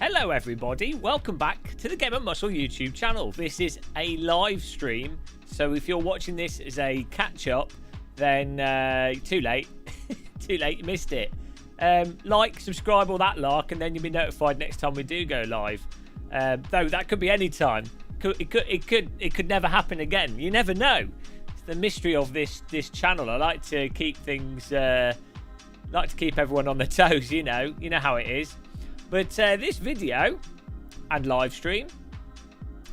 Hello everybody, welcome back to the Game and Muscle YouTube channel. This is a live stream, so if you're watching this as a catch-up, then too late. Too late, you missed it. Like, subscribe, all that lark, and then you'll be notified next time we do go live. Though that could be any time. It could never happen again. You never know. It's the mystery of this channel. I like to keep things, like to keep everyone on their toes. You know how it is. But this video and live stream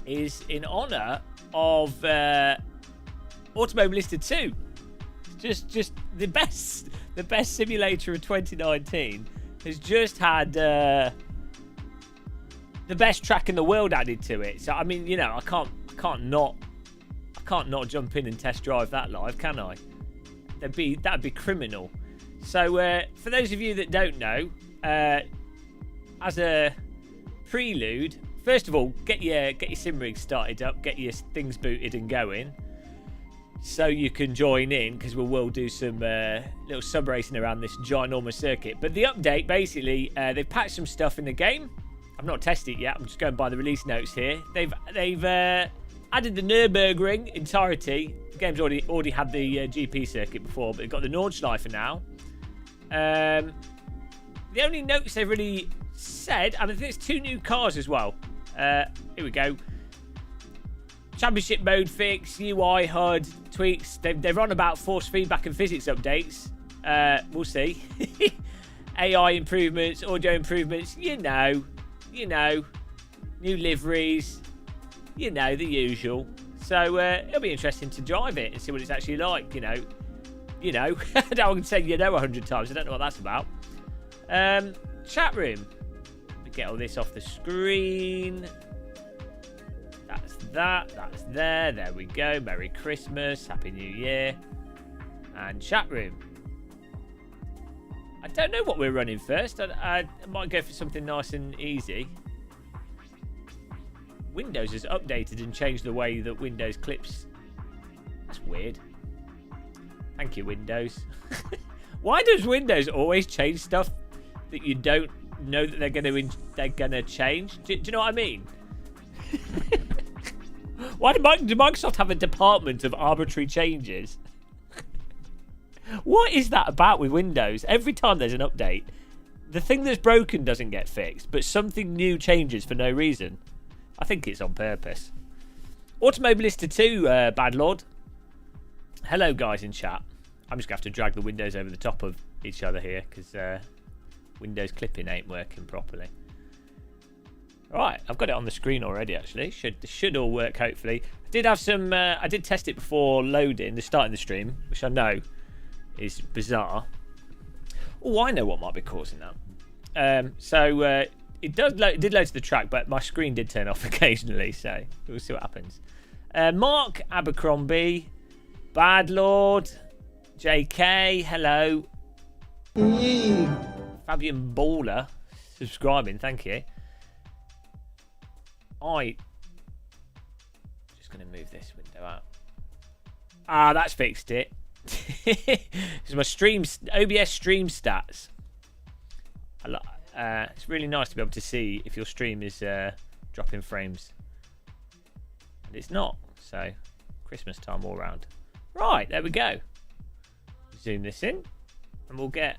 is in honour of Automobilista 2. It's just the best simulator of 2019 has just had the best track in the world added to it. So I mean, you know, I can't not jump in and test drive that live, can I? That'd be criminal. So for those of you that don't know, as a prelude, first of all, get your sim rig started up, get your things booted and going, so you can join in, because we will do some little sub racing around this ginormous circuit. But the update, basically, they've patched some stuff in the game. I've not tested it yet. I'm just going by the release notes here. They've added the Nurburgring entirety. The game's already had the GP circuit before, but they've got the Nordschleife now. The only notes they've really said, and I think there's 2 new cars as well. Here we go. Championship mode fix, UI, HUD tweaks. They're on about force feedback and physics updates. We'll see. AI improvements, audio improvements. You know, new liveries. You know, the usual. So it'll be interesting to drive it and see what it's actually like. You know. I can say 100 times. I don't know what that's about. Chat room. Get all this off the screen. That's there we go. Merry Christmas, Happy New Year. And chat room. I don't know what we're running first. I might go for something nice and easy. Windows has updated and changed the way that Windows clips. That's weird. Thank you, Windows. Why does Windows always change stuff that you don't know that they're gonna change? Do you know what I mean? Why do Microsoft have a department of arbitrary changes? What is that about with Windows? Every time there's an update, the thing that's broken doesn't get fixed, but something new changes for no reason. I think it's on purpose. Automobilista 2, Bad Lord. Hello, guys in chat. I'm just gonna have to drag the windows over the top of each other here because Windows clipping ain't working properly. Right, I've got it on the screen already. Actually, should all work. Hopefully, I did have some. I did test it before starting the stream, which I know is bizarre. Oh, I know what might be causing that. So it did load to the track, but my screen did turn off occasionally. So we'll see what happens. Mark Abercrombie, Bad Lord, JK, hello. Fabian Baller subscribing, thank you. Just going to move this window out. Ah, that's fixed it. This is my OBS stream stats. It's really nice to be able to see if your stream is dropping frames. And it's not, so Christmas time all round. Right, there we go. Zoom this in, and we'll get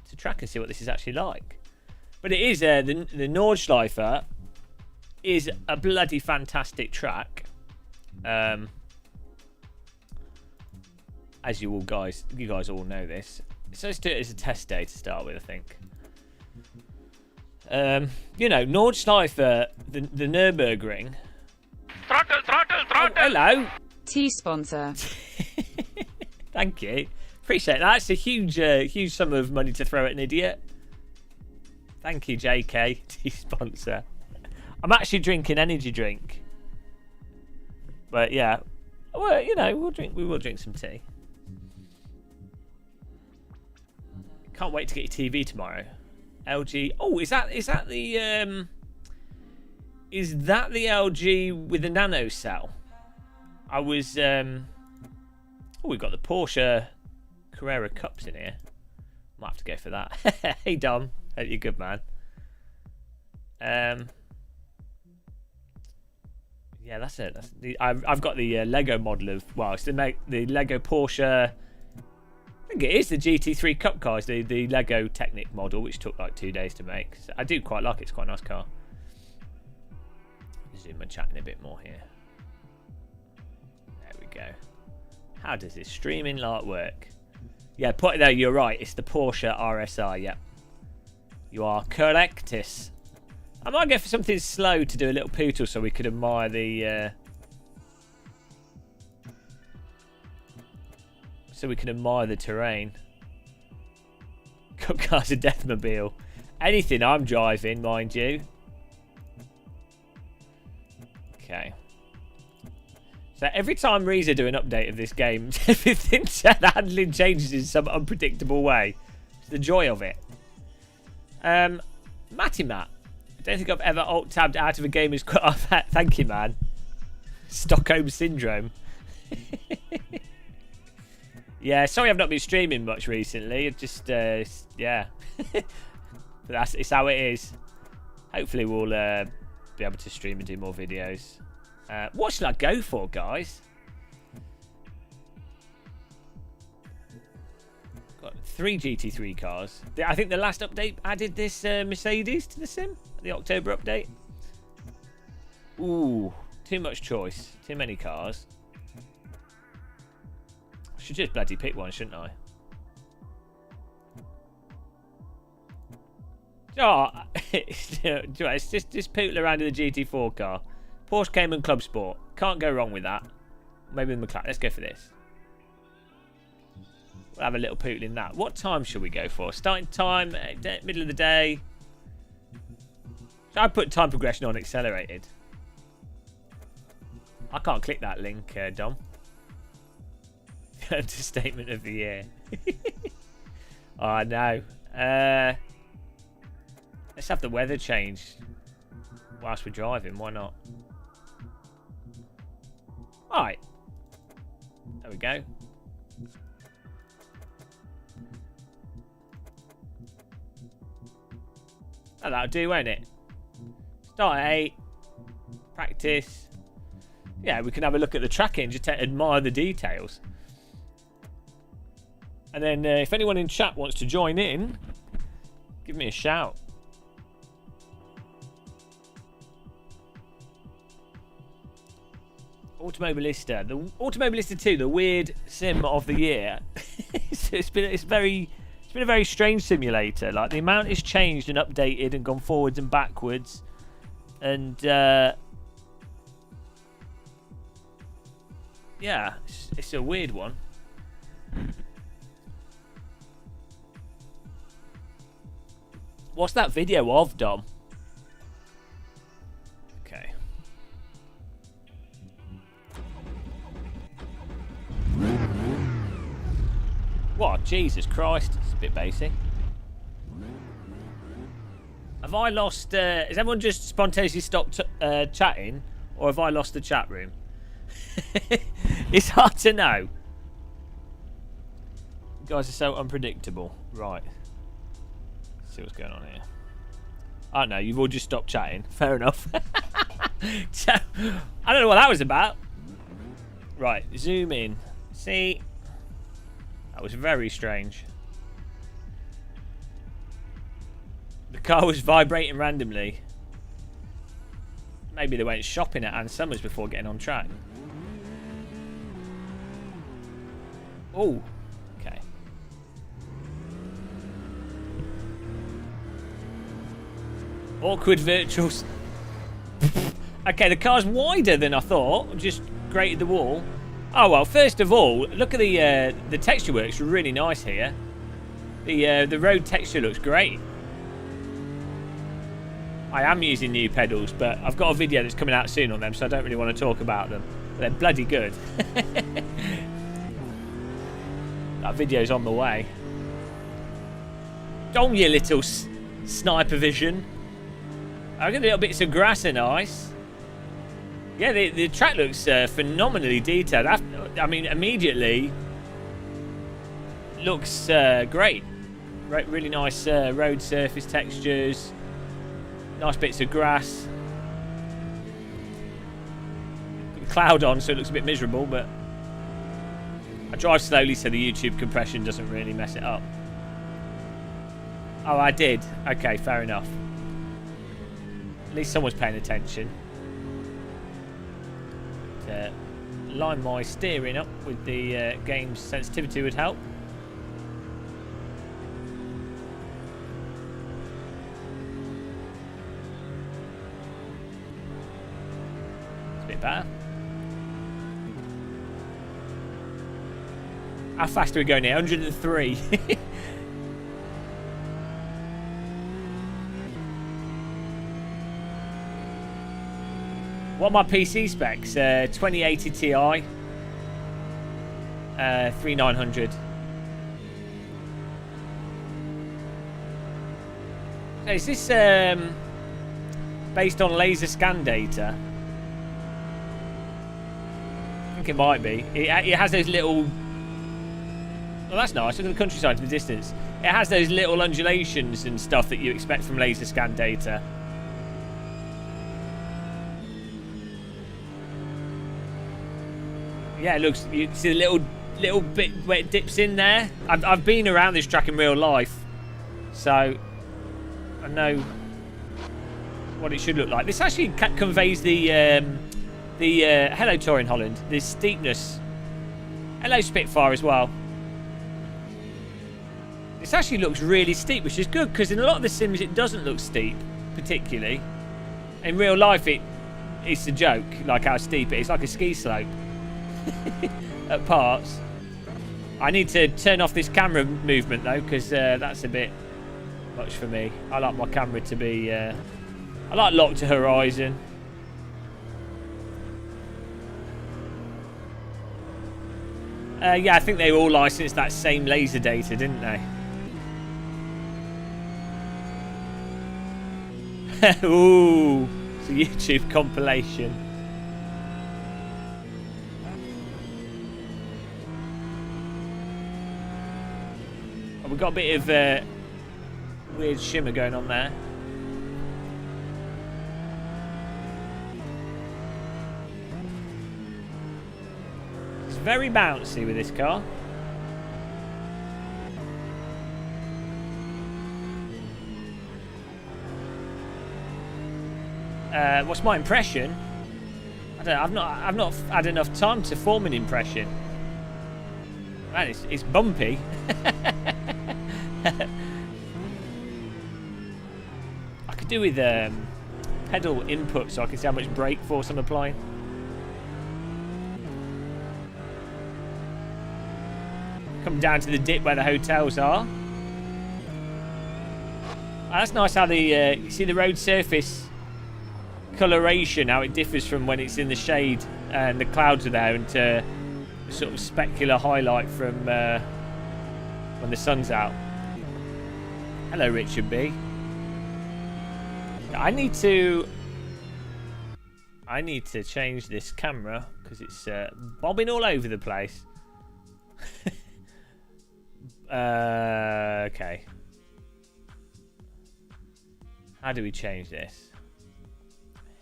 to track and see what this is actually like. But it is the Nordschleife is a bloody fantastic track. As you guys all know this. So let's do it as a test day to start with, I think. Nordschleife, the Nurburgring. Throttle. Oh, hello. T-sponsor. Thank you. Appreciate that. It's a huge sum of money to throw at an idiot. Thank you, JK, T-sponsor. I'm actually drinking energy drink. But yeah, well, we will drink some tea. Can't wait to get your TV tomorrow. LG. Oh, is that the LG with the nano cell? I was we've got the Porsche Carrera Cups in here. Might have to go for that. Hey Dom, hope you're good, man. Yeah, that's it. I've got the Lego model of, well, it's the Lego Porsche. I think it is the GT3 Cup cars, the Lego Technic model, which took like 2 days to make. So I do quite like it. It's quite a nice car. Zoom my chat in a bit more here. There we go. How does this streaming light work? Yeah, put it there. You're right. It's the Porsche RSI. Yep. You are correctus. I might go for something slow to do a little poodle so we could admire the... so we can admire the terrain. Cup car's a deathmobile. Anything I'm driving, mind you. Okay. So every time Reza do an update of this game, everything, the handling changes in some unpredictable way. It's the joy of it. Matty Matt. I don't think I've ever alt-tabbed out of a game as cut off. Thank you, man. Stockholm Syndrome. Yeah, sorry I've not been streaming much recently. It just, yeah. But it's how it is. Hopefully we'll be able to stream and do more videos. What should I go for, guys? Got 3 GT3 cars. I think the last update added this Mercedes to the sim. The October update. Ooh, too much choice. Too many cars. I should just bloody pick one, shouldn't I? Oh, it's just poodle around in the GT4 car. Porsche Cayman Club Sport. Can't go wrong with that. Maybe the McLaren. Let's go for this. We'll have a little poodle in that. What time should we go for? Starting time, middle of the day. So I put time progression on accelerated. I can't click that link, Dom. Understatement of the year. Oh, no. Let's have the weather change whilst we're driving. Why not? Alright. There we go. Oh, that'll do, won't it? Start at 8. Practice. Yeah, we can have a look at the tracking, just to admire the details. And then if anyone in chat wants to join in, give me a shout. Automobilista. The Automobilista 2, the weird sim of the year. it's been a very strange simulator. Like, the amount is changed and updated and gone forwards and backwards. And yeah, it's a weird one. What's that video of, Dom? Okay. What? Jesus Christ. It's a bit basic. Have I lost... has everyone just spontaneously stopped chatting? Or have I lost the chat room? It's hard to know. You guys are so unpredictable. Right. Let's see what's going on here. Oh, no. You've all just stopped chatting. Fair enough. So, I don't know what that was about. Right. Zoom in. See... That was very strange. The car was vibrating randomly. Maybe they went shopping at Ann Summers before getting on track. Oh, okay. Awkward virtuals. Okay, the car's wider than I thought. Just grated the wall. Oh, well, first of all, look at the texture works really nice here. The road texture looks great. I am using new pedals, but I've got a video that's coming out soon on them, so I don't really want to talk about them. But they're bloody good. That video's on the way. Dom, you little sniper vision. I got little bits of grass and ice. Yeah, the track looks phenomenally detailed. I mean, immediately looks great. Really nice road surface textures. Nice bits of grass. Got the cloud on, so it looks a bit miserable, but I drive slowly so the YouTube compression doesn't really mess it up. Oh, I did. Okay, fair enough. At least someone's paying attention. To line my steering up with the game's sensitivity would help. It's a bit better. How fast are we going here? 103. What are my PC specs? 2080 Ti, 3900. So is this based on laser scan data? I think it might be. It has those little... Well, that's nice. Look at the countryside in the distance. It has those little undulations and stuff that you expect from laser scan data. Yeah, it looks. You see the little bit where it dips in there. I've been around this track in real life, so I know what it should look like. This actually conveys the hello Tour in Holland. The steepness. Hello Spitfire as well. This actually looks really steep, which is good because in a lot of the sims it doesn't look steep, particularly. In real life, it's a joke, like how steep it is, like a ski slope. At parts. I need to turn off this camera movement though, because that's a bit much for me. I like my camera to be I like locked to horizon. Yeah, I think they all licensed that same laser data, didn't they? Ooh, it's a YouTube compilation. We've got a bit of weird shimmer going on there. It's very bouncy with this car. What's my impression? I don't know. I've not had enough time to form an impression. Man, it's bumpy. I could do with pedal input so I can see how much brake force I'm applying. Come down to the dip where the hotels are. Oh, that's nice how the you see the road surface coloration, how it differs from when it's in the shade and the clouds are there, and the sort of specular highlight from when the sun's out. Hello, Richard B. I need to change this camera because it's bobbing all over the place. Okay. How do we change this?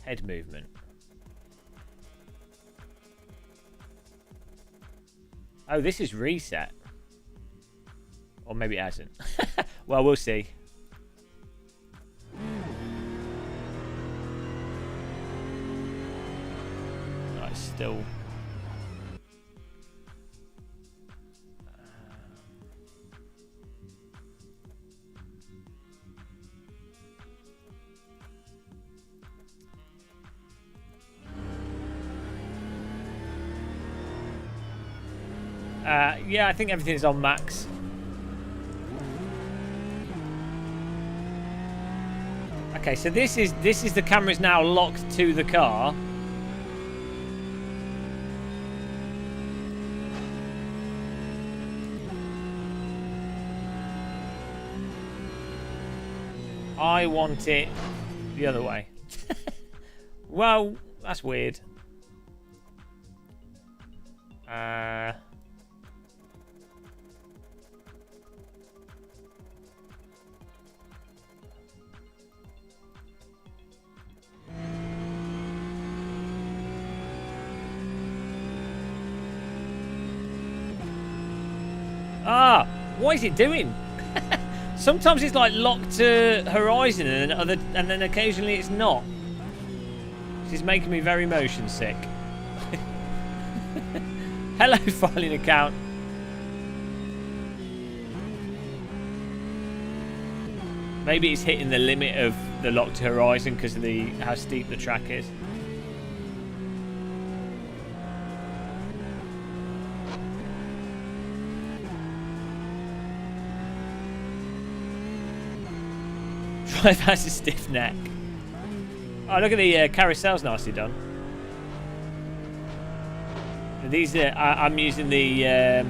Head movement. Oh, this is reset. Or maybe it hasn't. Well, we'll see. No, it's still... yeah, I think everything's on max. Okay, so this is the camera's now locked to the car. I want it the other way. Well, that's weird. Ah, what is it doing? Sometimes it's like locked to horizon and then occasionally it's not. This is making me very motion sick. Hello, filing account. Maybe it's hitting the limit of the lock to horizon because of how steep the track is. Drive has a stiff neck. Oh, look at the carousel's nicely done. These I'm using the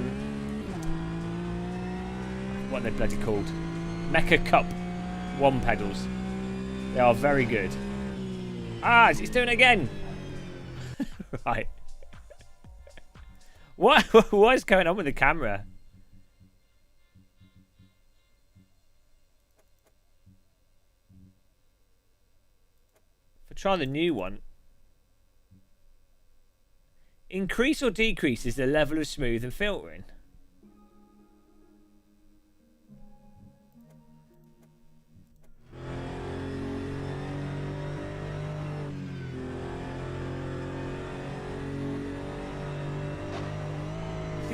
what are they bloody called? Mecha Cup 1 pedals. They are very good. Ah, it's doing it again. Right. What is going on with the camera? If I try the new one. Increase or decreases the level of smooth and filtering.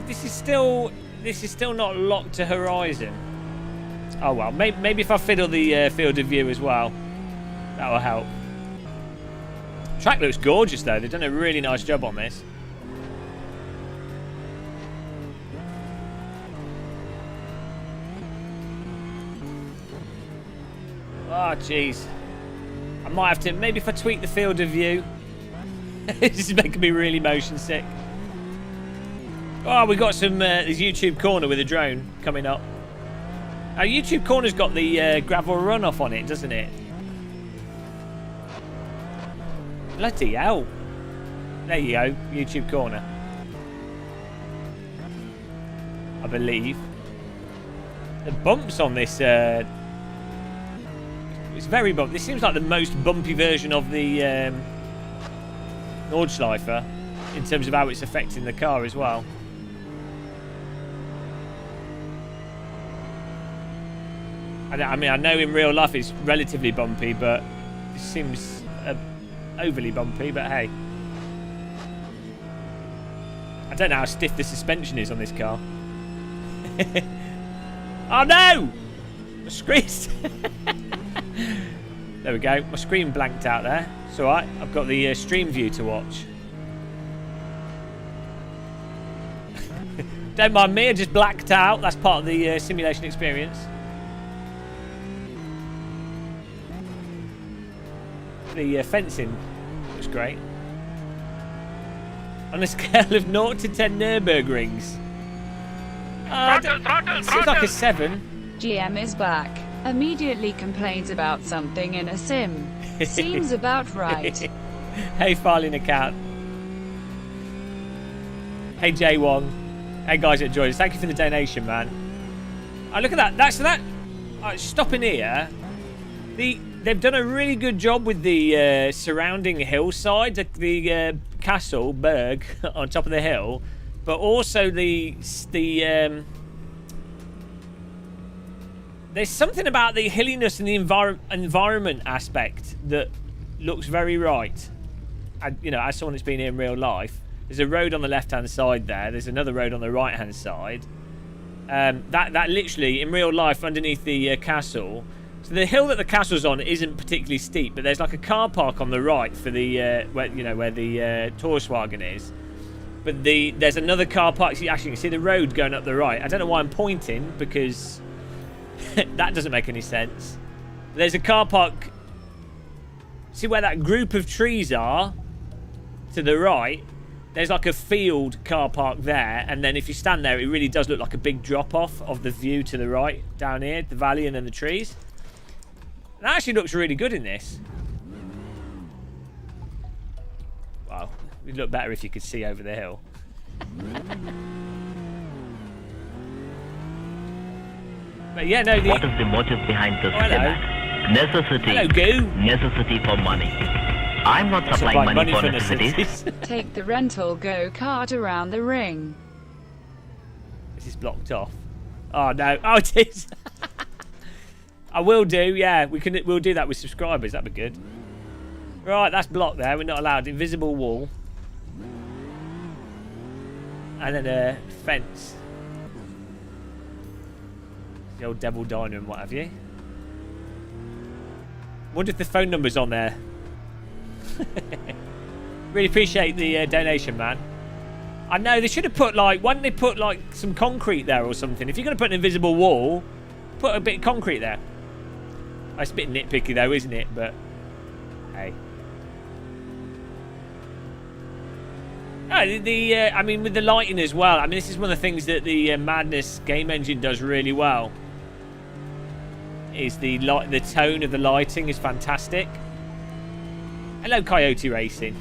This is still not locked to horizon. Oh well, maybe if I fiddle the field of view as well, that will help. Track looks gorgeous though. They've done a really nice job on this. Oh jeez, I might have to. Maybe if I tweak the field of view. This is making me really motion sick. Oh, we got some this YouTube corner with a drone coming up. Our YouTube corner's got the gravel runoff on it, doesn't it? Bloody hell. There you go, YouTube corner. I believe. The bumps on this, it's very bumpy. This seems like the most bumpy version of the Nordschleifer in terms of how it's affecting the car as well. I mean, I know in real life it's relatively bumpy, but it seems overly bumpy, but hey. I don't know how stiff the suspension is on this car. Oh no! My screen... There we go. My screen blanked out there. It's alright. I've got the stream view to watch. Don't mind me, I just blacked out. That's part of the simulation experience. The fencing looks great. On a scale of 0 to 10 Nurburgrings. Seems like a 7. GM is back. Immediately complains about something in a sim. Seems about right. Hey, filing account. Hey, J1. Hey, guys that joined us. Thank you for the donation, man. Oh, look at that. Stopping here. They've done a really good job with the surrounding hillside, the castle, Berg, on top of the hill, but also there's something about the hilliness and the environment aspect that looks very right. You know, as someone that's been here in real life, there's a road on the left-hand side there. There's another road on the right-hand side. That literally, in real life, underneath the castle. So the hill that the castle's on isn't particularly steep, but there's like a car park on the right for the where the Torswagen is. But there's another car park. So actually, you can see the road going up the right. I don't know why I'm pointing because that doesn't make any sense. There's a car park. See where that group of trees are to the right? There's like a field car park there, and then if you stand there, it really does look like a big drop-off of the view to the right down here, the valley and then the trees. That actually looks really good in this. Wow, it'd look better if you could see over the hill. But yeah, no. What is the motive behind this schematic? Necessity. Hello, Goo. Necessity for money. I'm not supplying money for necessities. Take the rental go-kart around the ring. This is blocked off. Oh, no. Oh, it is. I will do, yeah. We'll do that with subscribers. That'd be good. Right, that's blocked there. We're not allowed. Invisible wall. And then a fence. The old Devil Diner and what have you. Wonder if the phone number's on there. Really appreciate the donation, man. I know, they should have put, like, why didn't they put, like, some concrete there or something? If you're going to put an invisible wall, put a bit of concrete there. It's a bit nitpicky, though, isn't it? But, hey. Oh, I mean, with the lighting as well. I mean, this is one of the things that the Madness game engine does really well. Is the tone of the lighting is fantastic. Hello, Coyote Racing.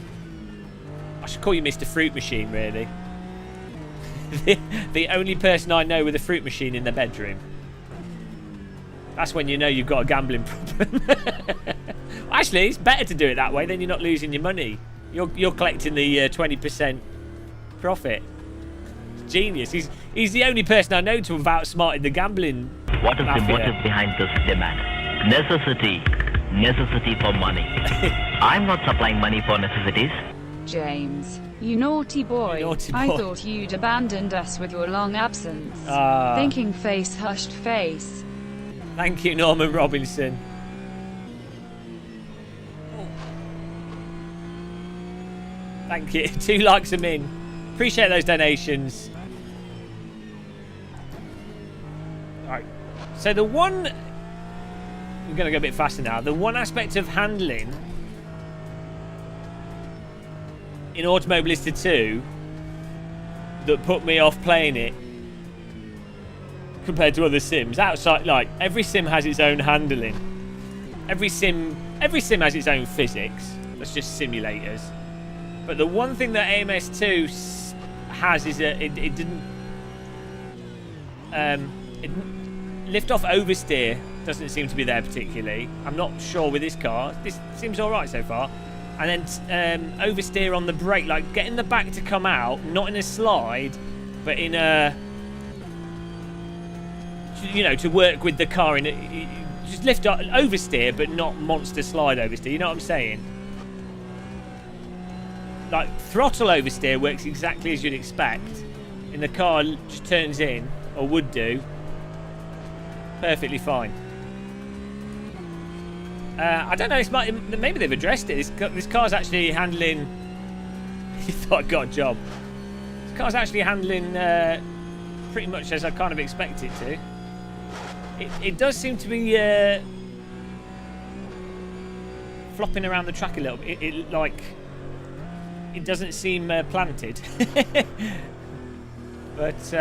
I should call you Mr. Fruit Machine, really. the only person I know with a fruit machine in their bedroom. That's when you know you've got a gambling problem. Actually, it's better to do it that way, then you're not losing your money. You're collecting the 20% profit. Genius. He's the only person I know to have outsmarted the gambling. What is mafia. the motive behind this demand? Necessity. Necessity for money. I'm not supplying money for necessities. James, you naughty boy. You naughty boy. I thought you'd abandoned us with your long absence. Thinking face, hushed face. Thank you, Norman Robinson. Thank you. 2 likes them in. Appreciate those donations. Alright. So the one... We're going to go a bit faster now. The one aspect of handling in Automobilista 2 that put me off playing it compared to other sims, outside, like, every sim has its own handling. Every sim has its own physics. That's just simulators. But the one thing that AMS2 has is that it didn't lift off oversteer doesn't seem to be there particularly. I'm not sure with this car. This seems all right so far. And then oversteer on the brake, like getting the back to come out, not in a slide, but in a, you know, to work with the car in a, just lift up, oversteer, but not monster slide oversteer. You know what I'm saying? Like throttle oversteer works exactly as you'd expect, and the car just turns in, or would do, perfectly fine. I don't know. Maybe they've addressed it. This car's actually handling. You thought I got a job. This car's actually handling pretty much as I kind of expect it to. It does seem to be flopping around the track a little bit. It doesn't seem planted. But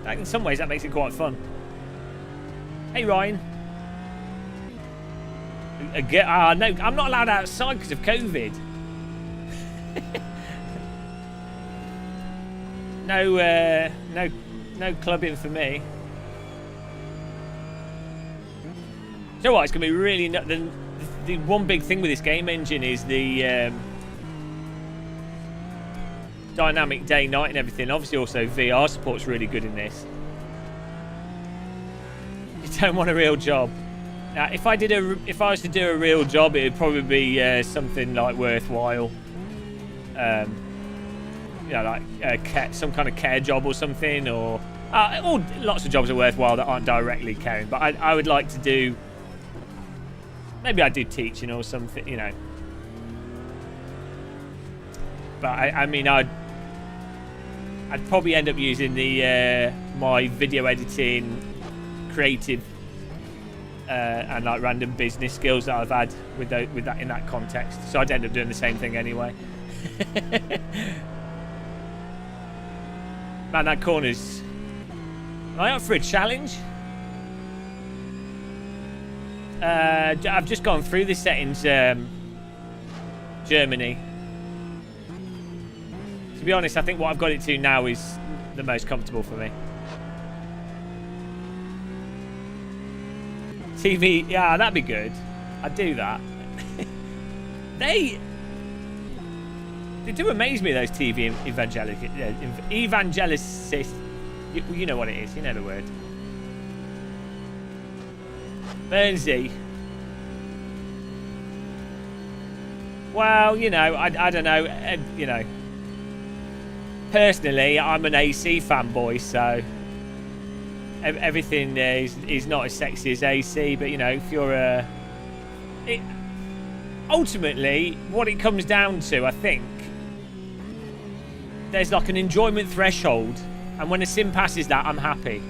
in some ways that makes it quite fun. Hey Ryan. No, I'm not allowed outside because of COVID. No clubbing for me. So what? It's gonna be really the one big thing with this game engine is the dynamic day, night, and everything. Obviously, also VR support's really good in this. You don't want a real job. Now, if I was to do a real job, it would probably be something like worthwhile. You know, like some kind of care job or something, or lots of jobs are worthwhile that aren't directly caring. But I would like to do. Maybe I'd do teaching or something, you know. But I mean, I'd probably end up using the my video editing, creative. And like random business skills that I've had with that in that context, so I'd end up doing the same thing anyway. Man, that corner's. Am I up for a challenge? I've just gone through the settings. Germany. To be honest, I think what I've got it to now is the most comfortable for me. TV, yeah, that'd be good. I'd do that. They do amaze me, those TV evangelicists. You know what it is. You know the word. Bernsey. Well, you know, I don't know. You know, personally, I'm an AC fanboy, so everything is not as sexy as AC. But you know, if you're ultimately, what it comes down to, I think, there's like an enjoyment threshold, and when a sim passes that, I'm happy.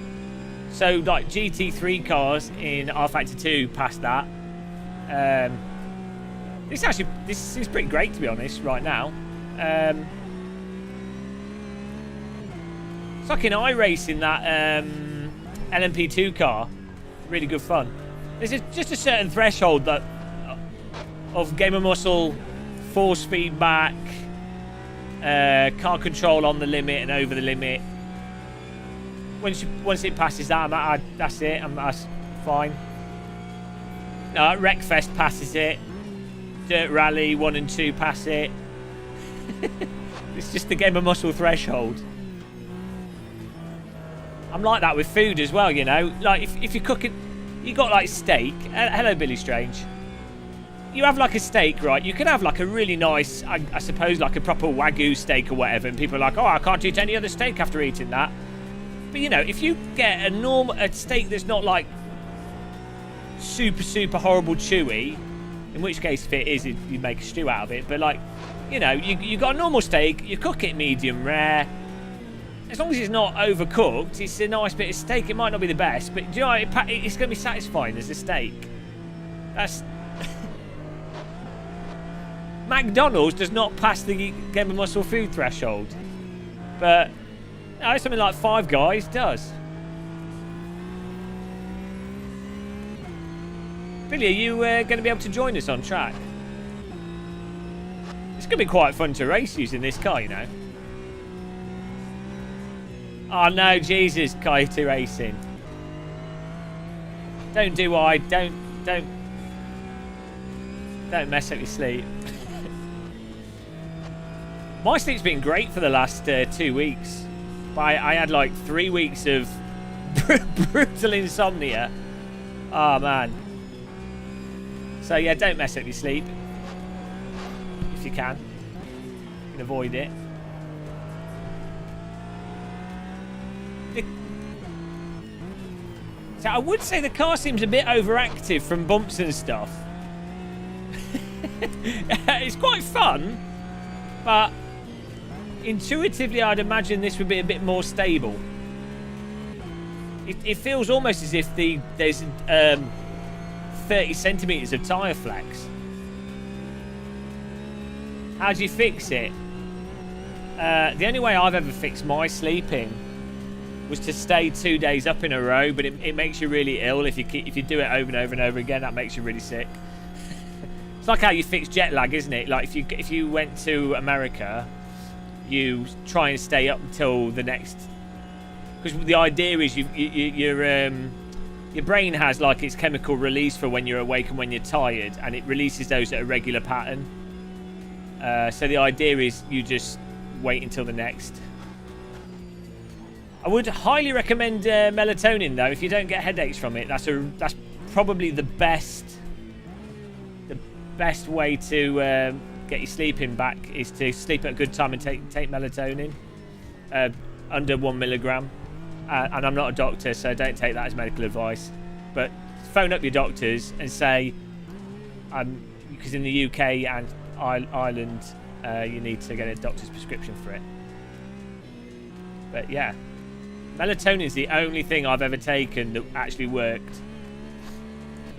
So, like, GT3 cars in R Factor 2 passed that. This seems pretty great, to be honest, right now. It's like an iRacing, that LMP2 car. Really good fun. There's just a certain threshold that of gamer muscle, force feedback, car control on the limit and over the limit. Once it passes that, that's it. That's fine. Wreckfest passes it. Dirt Rally 1 and 2 pass it. It's just the gamer muscle threshold. I'm like that with food as well, you know. Like if you're cooking, you got like steak. Hello, Billy Strange. You have like a steak, right? You could have like a really nice, I suppose, like a proper Wagyu steak or whatever, and people are like, oh, I can't eat any other steak after eating that. But you know, if you get a steak that's not like super horrible chewy, in which case if it is, you make a stew out of it. But like, you know, you got a normal steak, you cook it medium rare. As long as it's not overcooked, it's a nice bit of steak. It might not be the best, but do you know, it's going to be satisfying as a steak. That's McDonald's does not pass the gamer muscle food threshold, but something like Five Guys does. Billy, are you going to be able to join us on track? It's going to be quite fun to race using this car, you know. Oh no, Jesus, Coyote Racing. Don't mess up your sleep. My sleep's been great for the last 2 weeks. I had like 3 weeks of brutal insomnia. Oh man. So yeah, don't mess up your sleep. If you can. You can avoid it. So I would say the car seems a bit overactive from bumps and stuff. It's quite fun, but intuitively I'd imagine this would be a bit more stable. It feels almost as if there's 30 centimetres of tyre flex. How do you fix it? The only way I've ever fixed my sleeping was to stay 2 days up in a row, but it makes you really ill if you do it over and over and over again. That makes you really sick. It's like how you fix jet lag, isn't it? Like if you went to America, you try and stay up until the next, because the idea is your brain has like its chemical release for when you're awake and when you're tired, and it releases those at a regular pattern. So the idea is you just wait until the next. I would highly recommend melatonin though. If you don't get headaches from it, that's probably the best way to get your sleeping back, is to sleep at a good time and take melatonin under 1 milligram. And I'm not a doctor, so don't take that as medical advice. But phone up your doctors and say, because in the UK and Ireland, you need to get a doctor's prescription for it. But yeah. Melatonin is the only thing I've ever taken that actually worked,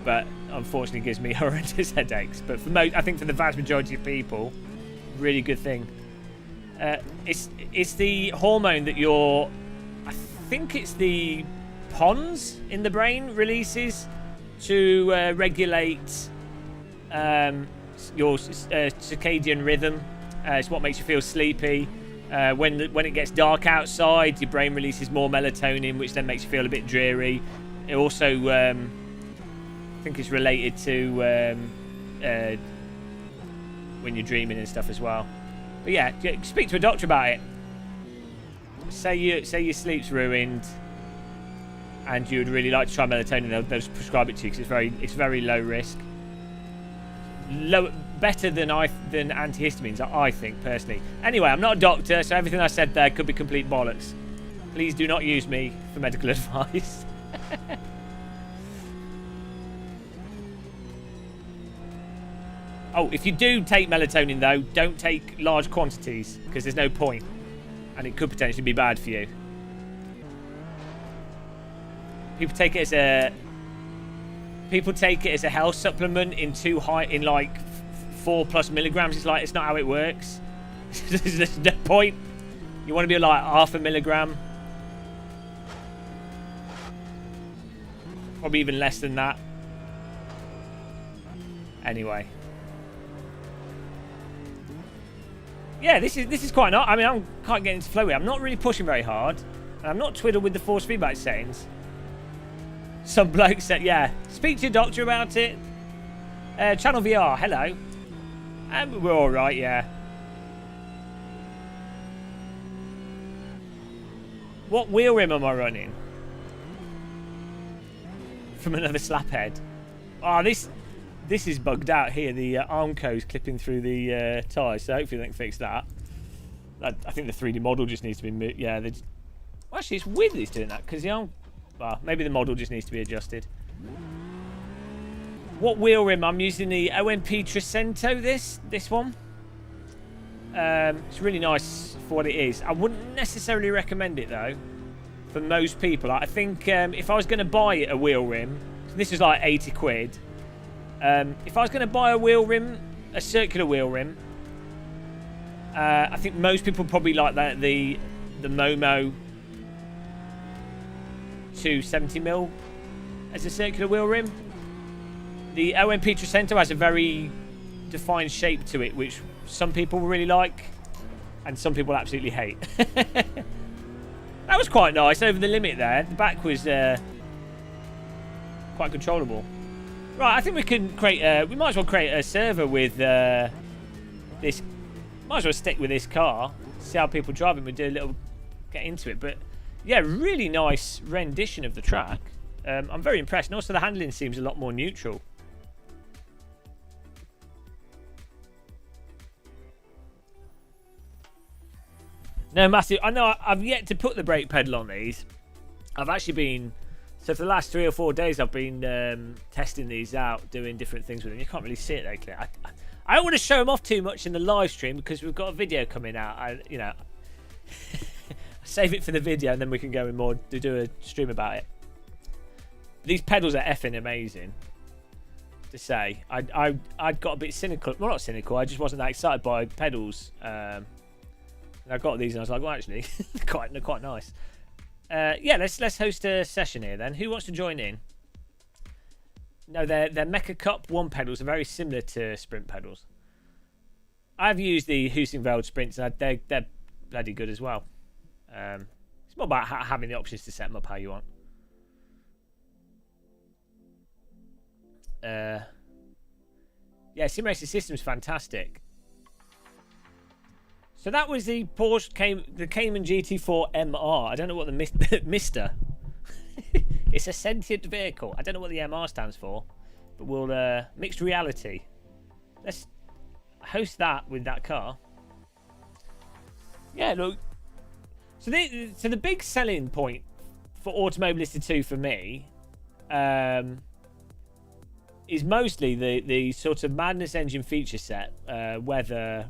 but unfortunately gives me horrendous headaches. But I think for the vast majority of people, really good thing. It's the hormone that I think it's the pons in the brain releases to regulate your circadian rhythm. It's what makes you feel sleepy. When it gets dark outside, your brain releases more melatonin, which then makes you feel a bit dreary. It also, I think it's related to when you're dreaming and stuff as well. But yeah, speak to a doctor about it. Say your sleep's ruined, and you would really like to try melatonin, they'll prescribe it to you because it's very low risk. Better than antihistamines, I think, personally. Anyway, I'm not a doctor, so everything I said there could be complete bollocks. Please do not use me for medical advice. Oh, if you do take melatonin, though, don't take large quantities, because there's no point. And it could potentially be bad for you. People take it as a health supplement in like 4+ milligrams. It's not how it works. There's no point. You want to be like 0.5 milligram. Probably even less than that. Anyway. Yeah, this is quite not. I mean, I can't get into flow here. I'm not really pushing very hard. And I'm not twiddled with the force feedback settings. Some bloke said, yeah, speak to your doctor about it. Channel VR, hello. We're all right, yeah. What wheel rim am I running? From another slaphead. Oh, this is bugged out here. The Armco's clipping through the tyres, so hopefully they can fix that. I think the 3D model just needs to be moved. Yeah, well, actually, it's weird that he's doing that because the arm. Well, maybe the model just needs to be adjusted. What wheel rim? I'm using the OMP Trecento. This one. It's really nice for what it is. I wouldn't necessarily recommend it though. For most people, I think if I was going to buy a wheel rim, this is like 80 quid. If I was going to buy a wheel rim, a circular wheel rim, I think most people probably like the Momo 270mm as a circular wheel rim. The OMP Trecento has a very defined shape to it, which some people really like, and some people absolutely hate. That was quite nice over the limit there. The back was quite controllable. Right, I think we can create. We might as well create a server with this. Might as well stick with this car. See how people drive it. We do a little get into it, but yeah, really nice rendition of the track. I'm very impressed, and also the handling seems a lot more neutral. No, massive. I know I've yet to put the brake pedal on these. I've actually been. So for the last 3 or 4 days, I've been testing these out, doing different things with them. You can't really see it though, clear. I don't want to show them off too much in the live stream because we've got a video coming out. Save it for the video and then we can go in more to do a stream about it. These pedals are effing amazing. To say, I'd got a bit cynical. Well, not cynical. I just wasn't that excited by pedals. And I got these and I was like, well, actually, they're quite nice. Yeah, let's host a session here then. Who wants to join in? No, they're Mecha Cup 1 pedals are very similar to sprint pedals. I've used the Husingveld sprints and they're bloody good as well. It's more about having the options to set them up how you want. Yeah, Sim Racing System's fantastic. So that was the the Cayman GT4 MR. I don't know what the Mister. It's a sentient vehicle. I don't know what the MR stands for, but we'll mixed reality. Let's host that with that car. Yeah, look. So the big selling point for Automobilista 2 for me is mostly the sort of Madness engine feature set, weather,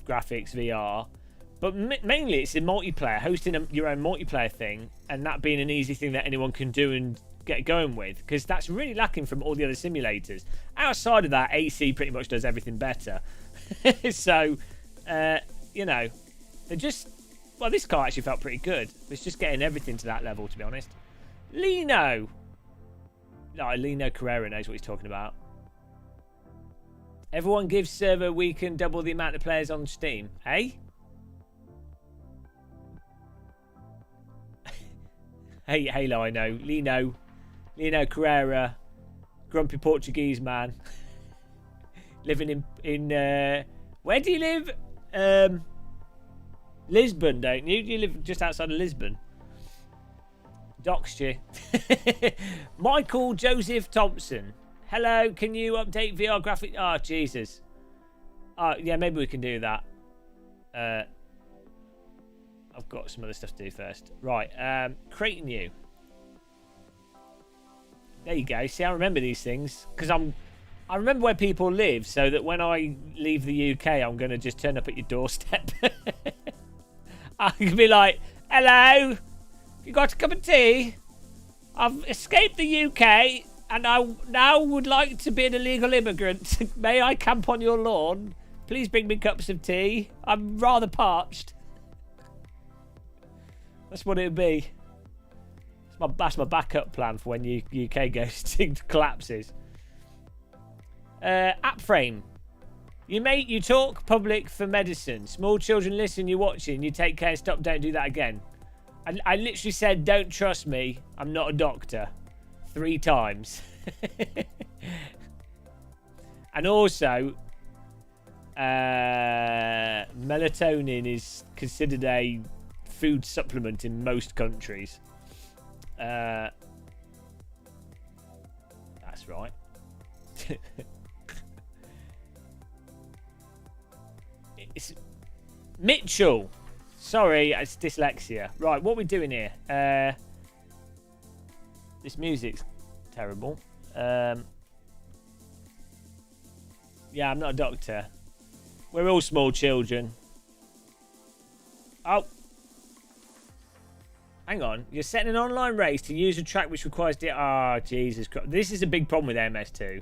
graphics, VR, but mainly it's the multiplayer, hosting your own multiplayer thing, and that being an easy thing that anyone can do and get going with, because that's really lacking from all the other simulators. Outside of that, AC pretty much does everything better. So, you know, they're just, well, this car actually felt pretty good. It's just getting everything to that level, to be honest. Lino Carrera knows what he's talking about. Everyone gives server weekend double the amount of players on Steam. Hey? Hey, I know. Lino Carrera, grumpy Portuguese man. Living in where do you live? Lisbon, don't you? You live just outside of Lisbon. Doxed you. Michael Joseph Thompson. Hello, can you update VR graphic? Oh, Jesus. Yeah, maybe we can do that. I've got some other stuff to do first. Right, create new. There you go. See, I remember these things because I remember where people live, so that when I leave the UK, I'm going to just turn up at your doorstep. I can be like, hello, you got a cup of tea? I've escaped the UK and I now would like to be an illegal immigrant. May I camp on your lawn? Please bring me cups of tea. I'm rather parched. That's what it would be. That's my backup plan for when UK ghosting collapses. App frame. You talk public for medicine. Small children listen, you're watching. You take care, stop, don't do that again. I literally said, don't trust me. I'm not a doctor. 3 times. And also, melatonin is considered a food supplement in most countries. That's right. It's Mitchell. Sorry, it's dyslexia. Right, what are we doing here? This music's terrible. Yeah, I'm not a doctor. We're all small children. Oh. Hang on. You're setting an online race to use a track which requires... Jesus Christ. This is a big problem with MS2.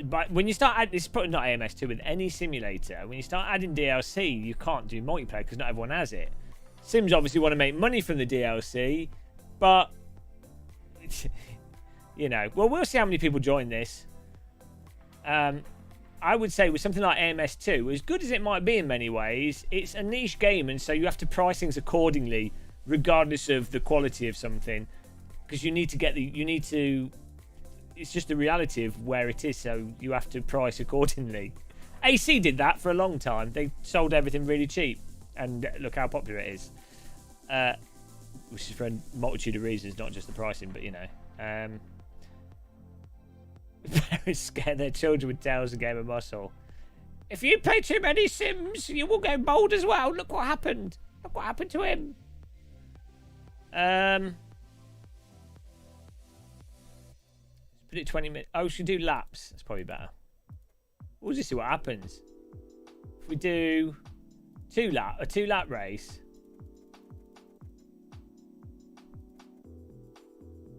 But when you start adding... This is probably not MS2 with any simulator. When you start adding DLC, you can't do multiplayer because not everyone has it. Sims obviously want to make money from the DLC, but... you know. Well, we'll see how many people join this. I would say with something like AMS2, as good as it might be in many ways, it's a niche game, and so you have to price things accordingly, regardless of the quality of something, because you need to get it's just the reality of where it is, so you have to price accordingly. AC did that for a long time. They sold everything really cheap, and look how popular it is. Which is for a multitude of reasons, not just the pricing, but you know. Parents scare their children with tales of Game of Muscle. If you play too many Sims, you will go bold as well. Look what happened. Look what happened to him. Let's put it 20 minutes. Oh, we should do laps. That's probably better. We'll just see what happens. If we do a 2-lap race.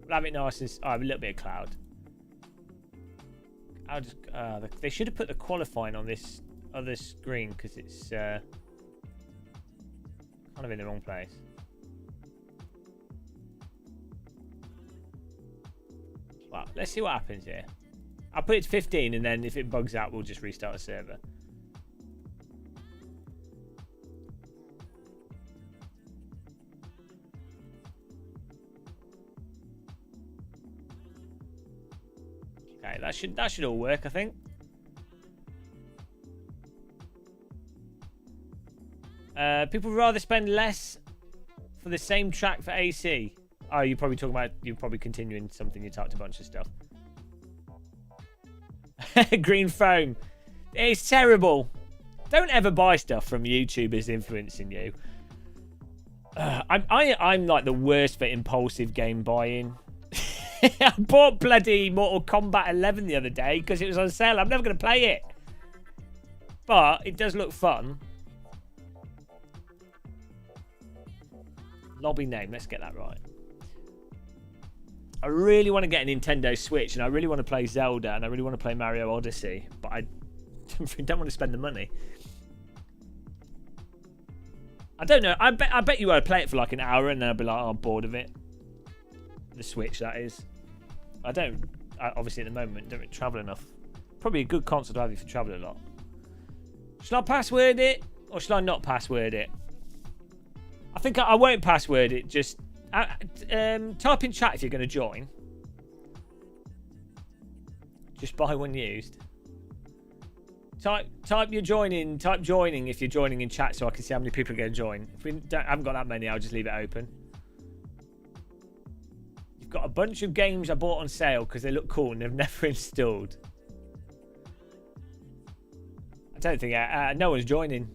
We'll have it nice and... Oh, a little bit of cloud. I'll just... they should have put the qualifying on this other screen because it's kind of in the wrong place. Well, let's see what happens here. I'll put it to 15 and then if it bugs out, we'll just restart the server. Okay, that should all work, I think. People would rather spend less for the same track for AC. Oh, you're probably continuing something. You typed a bunch of stuff. Green foam. It's terrible. Don't ever buy stuff from YouTubers influencing you. I'm like the worst for impulsive game buying. I bought bloody Mortal Kombat 11 the other day because it was on sale. I'm never going to play it. But it does look fun. Lobby name. Let's get that right. I really want to get a Nintendo Switch and I really want to play Zelda and I really want to play Mario Odyssey. But I don't want to spend the money. I don't know. I bet you I'd play it for like an hour and then I'd be like, oh, I'm bored of it. The Switch, that is. Obviously at the moment, don't really travel enough. Probably a good console to have if you travel a lot. Should I password it or should I not password it? I think I won't password it. Just type in chat if you're going to join. Just buy one used. Type you're joining. Type joining if you're joining in chat so I can see how many people are going to join. If we haven't got that many, I'll just leave it open. You've got a bunch of games I bought on sale because they look cool and they've never installed. I don't think no one's joining.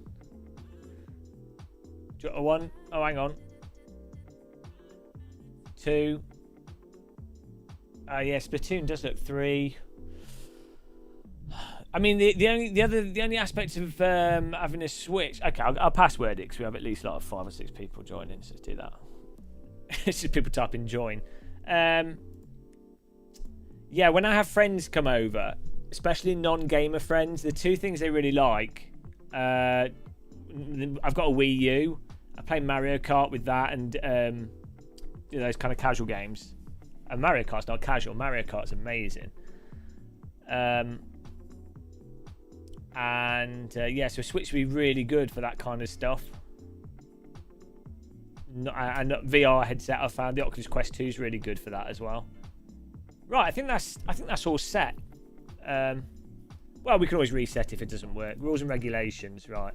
One. Oh, hang on. Two. Yeah, Splatoon does look 3. I mean, the only aspect of having a Switch. Okay, I'll password it because we have at least like 5 or 6 people joining. So let's do that. It's just people typing join. Yeah, when I have friends come over, especially non-gamer friends, the 2 things they really like. I've got a Wii U. I play Mario Kart with that, and those kind of casual games. And Mario Kart's not casual. Mario Kart's amazing. Yeah, so Switch would be really good for that kind of stuff. And VR headset I found, the Oculus Quest 2 is really good for that as well. Right, I think that's all set. Well, we can always reset if it doesn't work. Rules and regulations, right?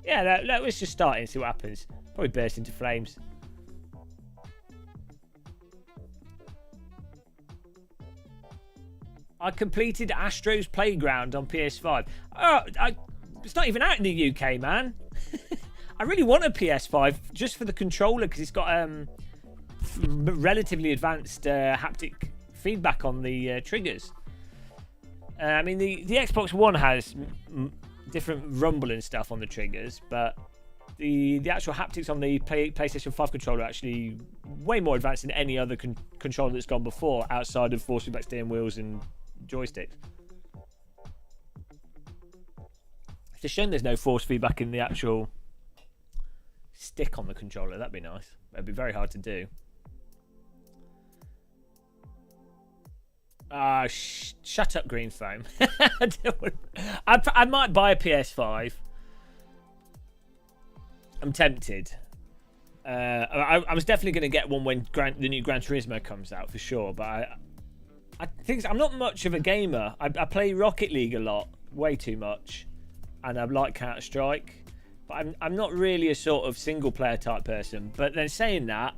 Yeah, let's just start it and see what happens. Probably burst into flames. I completed Astro's Playground on PS5. It's not even out in the UK, man. I really want a PS5 just for the controller because it's got relatively advanced haptic feedback on the triggers. I mean, the Xbox One has different rumble and stuff on the triggers, but the actual haptics on the PlayStation 5 controller are actually way more advanced than any other controller that's gone before, outside of force feedback steering wheels and joysticks. It's a shame there's no force feedback in the actual stick on the controller. That'd be nice. It'd be very hard to do. Shut up, green foam. I might buy a PS5. I'm tempted. I was definitely going to get one when the new Gran Turismo comes out for sure, but I think I'm not much of a gamer. I play Rocket League a lot, way too much, and I like Counter-Strike, but I'm not really a sort of single-player type person. But then saying that,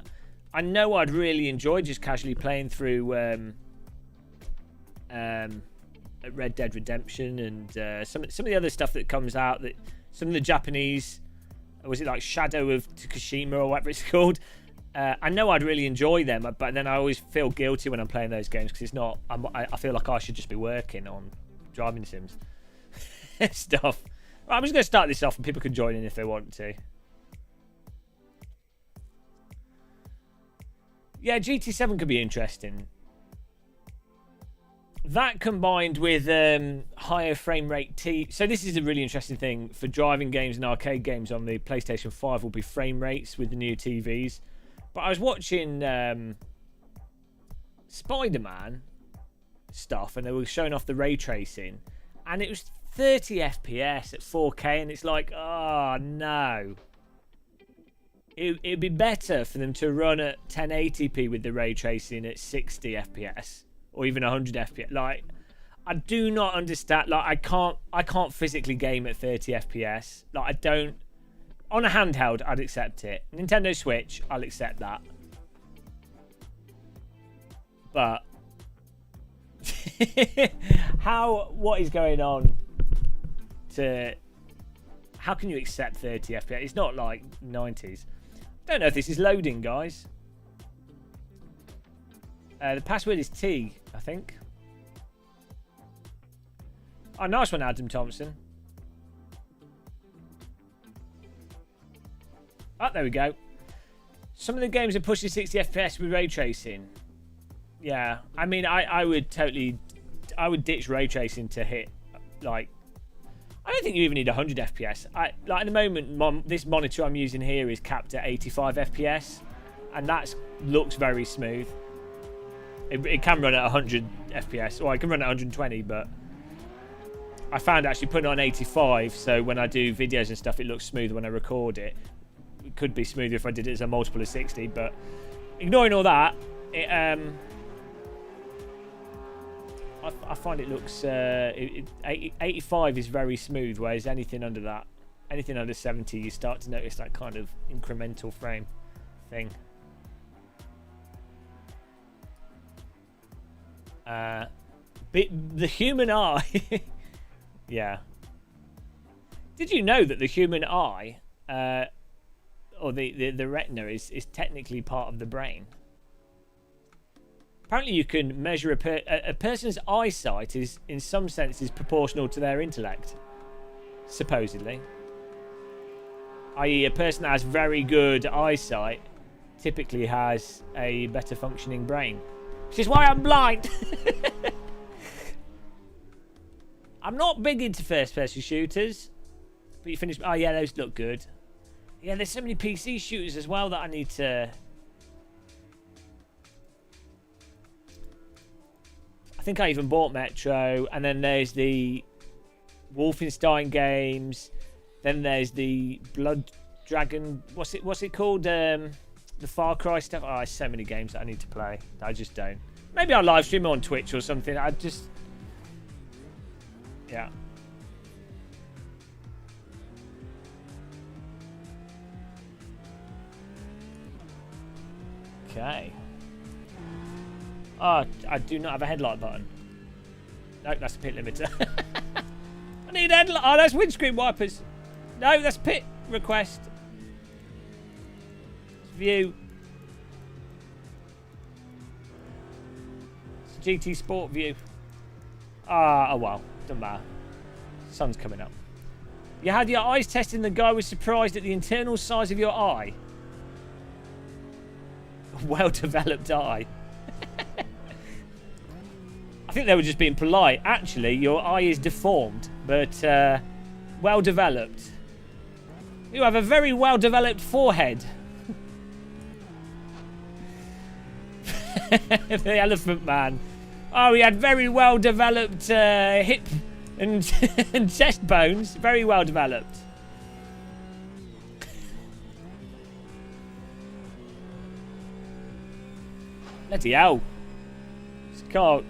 I know I'd really enjoy just casually playing through Red Dead Redemption and some of the other stuff that comes out. That some of the Japanese, was it like Shadow of Tsushima or whatever it's called? I know I'd really enjoy them, but then I always feel guilty when I'm playing those games because it's not. I feel like I should just be working on driving sims stuff. Right, I'm just going to start this off, and people can join in if they want to. Yeah, GT7 could be interesting. That combined with higher frame rate so this is a really interesting thing for driving games and arcade games on the PlayStation 5 will be frame rates with the new TVs. But I was watching Spider-Man stuff and they were showing off the ray tracing and it was 30 FPS at 4K and it's like, oh no. It'd be better for them to run at 1080p with the ray tracing at 60 FPS. Or even 100 FPS. Like, I do not understand. Like, I can't physically game at 30 FPS. Like, I don't. On a handheld, I'd accept it. Nintendo Switch, I'll accept that. But what is going on? How can you accept 30 FPS? It's not like 90s. I don't know if this is loading, guys. The password is T, I think. Oh, nice one, Adam Thompson. Oh, there we go. Some of the games are pushing 60 FPS with ray tracing. Yeah, I mean, I would ditch ray tracing to hit, like, I don't think you even need 100 FPS. Like, at the moment, this monitor I'm using here is capped at 85 FPS, and that looks very smooth. It can run at 100 FPS, or I can run at 120, but I found actually putting it on 85, so when I do videos and stuff, it looks smooth when I record it. It could be smoother if I did it as a multiple of 60, but ignoring all that, I find it looks 85 is very smooth, whereas anything under that, anything under 70, you start to notice that kind of incremental frame thing. But the human eye, yeah. Did you know that the human eye, or the retina, is technically part of the brain? Apparently, you can measure a person's eyesight is, in some senses, proportional to their intellect. Supposedly, i.e., a person that has very good eyesight typically has a better functioning brain, which is why I'm blind. I'm not big into first-person shooters, but you finish. Oh yeah, those look good. Yeah, there's so many PC shooters as well that I need to. I think I even bought Metro, and then there's the Wolfenstein games. Then there's the Blood Dragon. What's it called? The Far Cry stuff. Oh, there's so many games that I need to play. I just don't. Maybe I'll live stream on Twitch or something. Yeah. Okay. Oh, I do not have a headlight button. No, that's a pit limiter. I need headlight. Oh, that's windscreen wipers. No, that's pit request. View. It's GT Sport view. Oh well, doesn't matter. Sun's coming up. You had your eyes tested and the guy was surprised at the internal size of your eye. Well-developed eye. I think they were just being polite. Actually, your eye is deformed, but well-developed. You have a very well-developed forehead. The Elephant Man. Oh, he had very well-developed hip and, and chest bones. Very well-developed. Bloody hell. It's cold.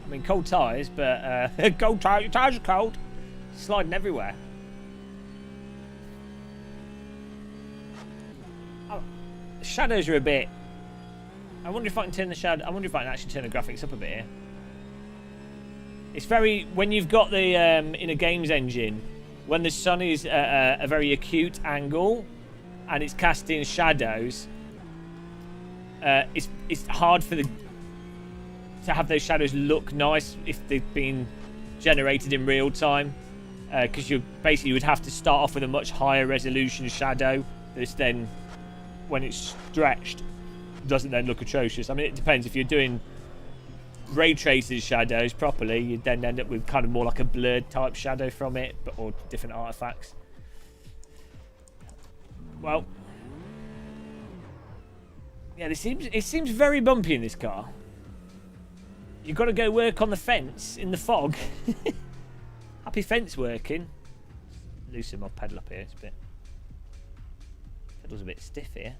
I mean, cold tyres, but cold tyres. Tyres are cold. Sliding everywhere. Oh, the shadows are a bit. I wonder if I can turn the shadow. I wonder if I can actually turn the graphics up a bit here. It's very when you've got the in a games engine, when the sun is at a very acute angle, and it's casting shadows. It's hard for to have those shadows look nice if they've been generated in real time, because you would have to start off with a much higher resolution shadow. That's then, when it's stretched, doesn't then look atrocious. I mean, it depends. If you're doing ray traces shadows properly, you then end up with kind of more like a blurred type shadow from it, or different artifacts. Well. Yeah, it seems very bumpy in this car. You've got to go work on the fence in the fog. Happy fence working. Loosen my pedal up here. It's a bit. Pedal's a bit stiff here.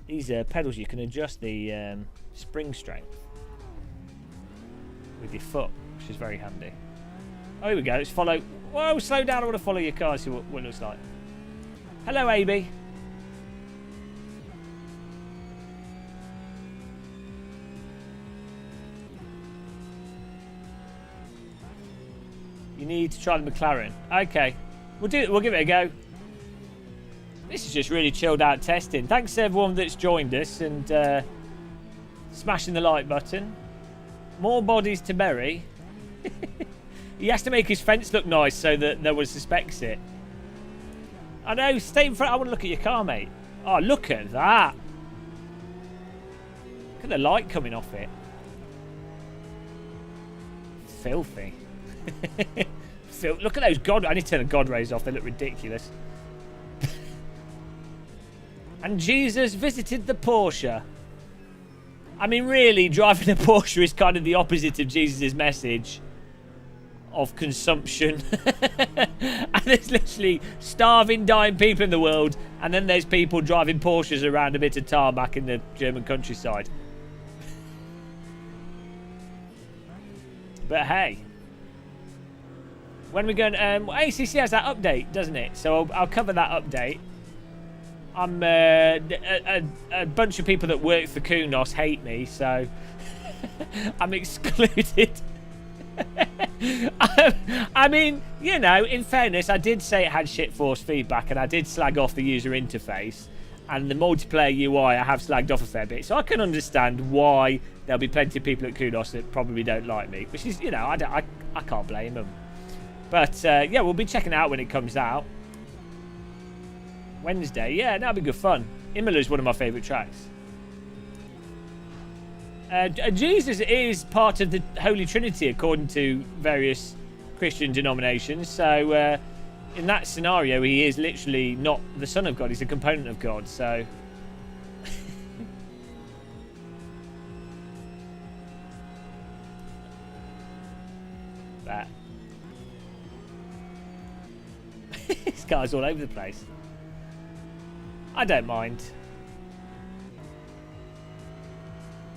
These pedals, you can adjust the spring strength with your foot, which is very handy. Oh, here we go. Let's follow. Whoa, slow down. I want to follow your car, see what it looks like. Hello, AB. You need to try the McLaren. Okay, we'll give it a go. This is just really chilled out testing. Thanks to everyone that's joined us and smashing the like button. More bodies to bury. He has to make his fence look nice so that no one suspects it. I know, stay in front. I want to look at your car, mate. Oh, look at that. Look at the light coming off it. Filthy. Look at those God. I need to turn the God rays off. They look ridiculous. And Jesus visited the Porsche. I mean, really, driving a Porsche is kind of the opposite of Jesus' message of consumption. And there's literally starving, dying people in the world, and then there's people driving Porsches around a bit of tarmac in the German countryside. But hey, when we're going, ACC has that update, doesn't it? So I'll cover that update. I'm a bunch of people that work for Kunos hate me, so I'm excluded. I mean, you know, in fairness, I did say it had shitforce feedback, and I did slag off the user interface, and the multiplayer UI I have slagged off a fair bit, so I can understand why there'll be plenty of people at Kunos that probably don't like me, which is, you know, I can't blame them. But yeah, we'll be checking it out when it comes out. Wednesday, yeah, that'll be good fun. Imola's one of my favourite tracks. Jesus is part of the Holy Trinity according to various Christian denominations, so in that scenario he is literally not the Son of God, he's a component of God, so that. This guy's all over the place. I don't mind.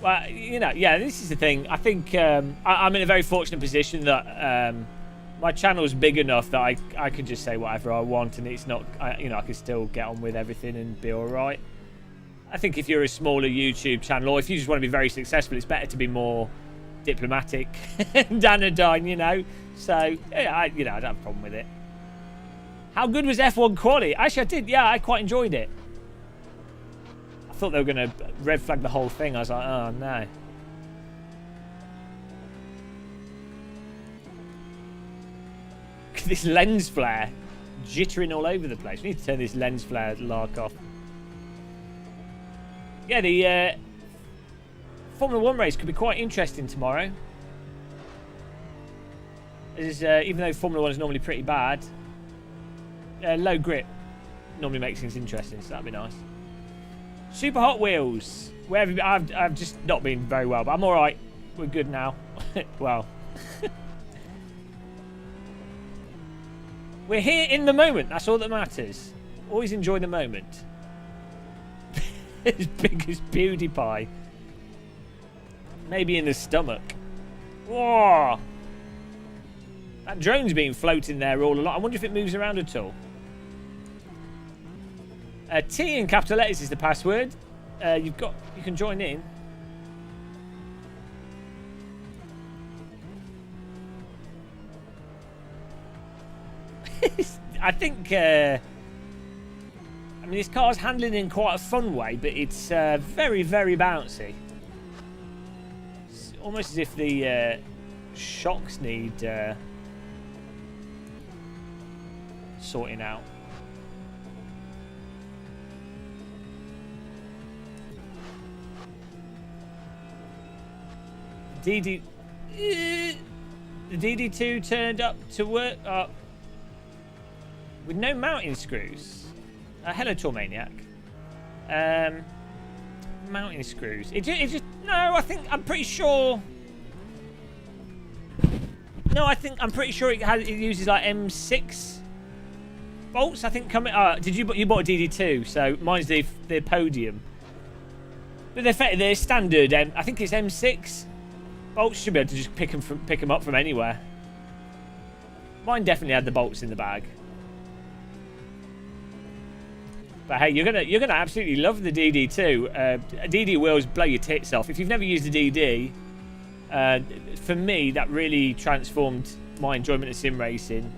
Well, you know, yeah, this is the thing. I think I'm in a very fortunate position that my channel's big enough that I can just say whatever I want, and it's not, you know, I can still get on with everything and be all right. I think if you're a smaller YouTube channel, or if you just want to be very successful, it's better to be more diplomatic and anodyne, you know. So, yeah, you know, I don't have a problem with it. How good was F1 quali? Actually, I did. Yeah, I quite enjoyed it. I thought they were going to red flag the whole thing. I was like, oh, no. Look at this lens flare jittering all over the place. We need to turn this lens flare lark off. Yeah, the Formula 1 race could be quite interesting tomorrow. Even though Formula 1 is normally pretty bad, low grip normally makes things interesting, so that'd be nice. Super Hot Wheels. Where have you been? I've just not been very well, but I'm all right. We're good now. Well, we're here in the moment. That's all that matters. Always enjoy the moment. As big as PewDiePie. Maybe in the stomach. Whoa! That drone's been floating there all along. I wonder if it moves around at all. T in capital letters is the password. You can join in. I think I mean, this car's handling in quite a fun way, but it's very, very bouncy. It's almost as if the shocks need sorting out. The DD2 turned up to work with no mounting screws. Hello, Tormaniac. Mounting screws. It just no. I'm pretty sure. No, I'm pretty sure it uses like M6 bolts. I think coming. You bought a DD2? So mine's the podium. But they're standard. I think it's M6 bolts. Should be able to just pick them up from anywhere. Mine definitely had the bolts in the bag. But hey, you're gonna absolutely love the DD2. DD wheels blow your tits off. If you've never used a DD, for me that really transformed my enjoyment of sim racing.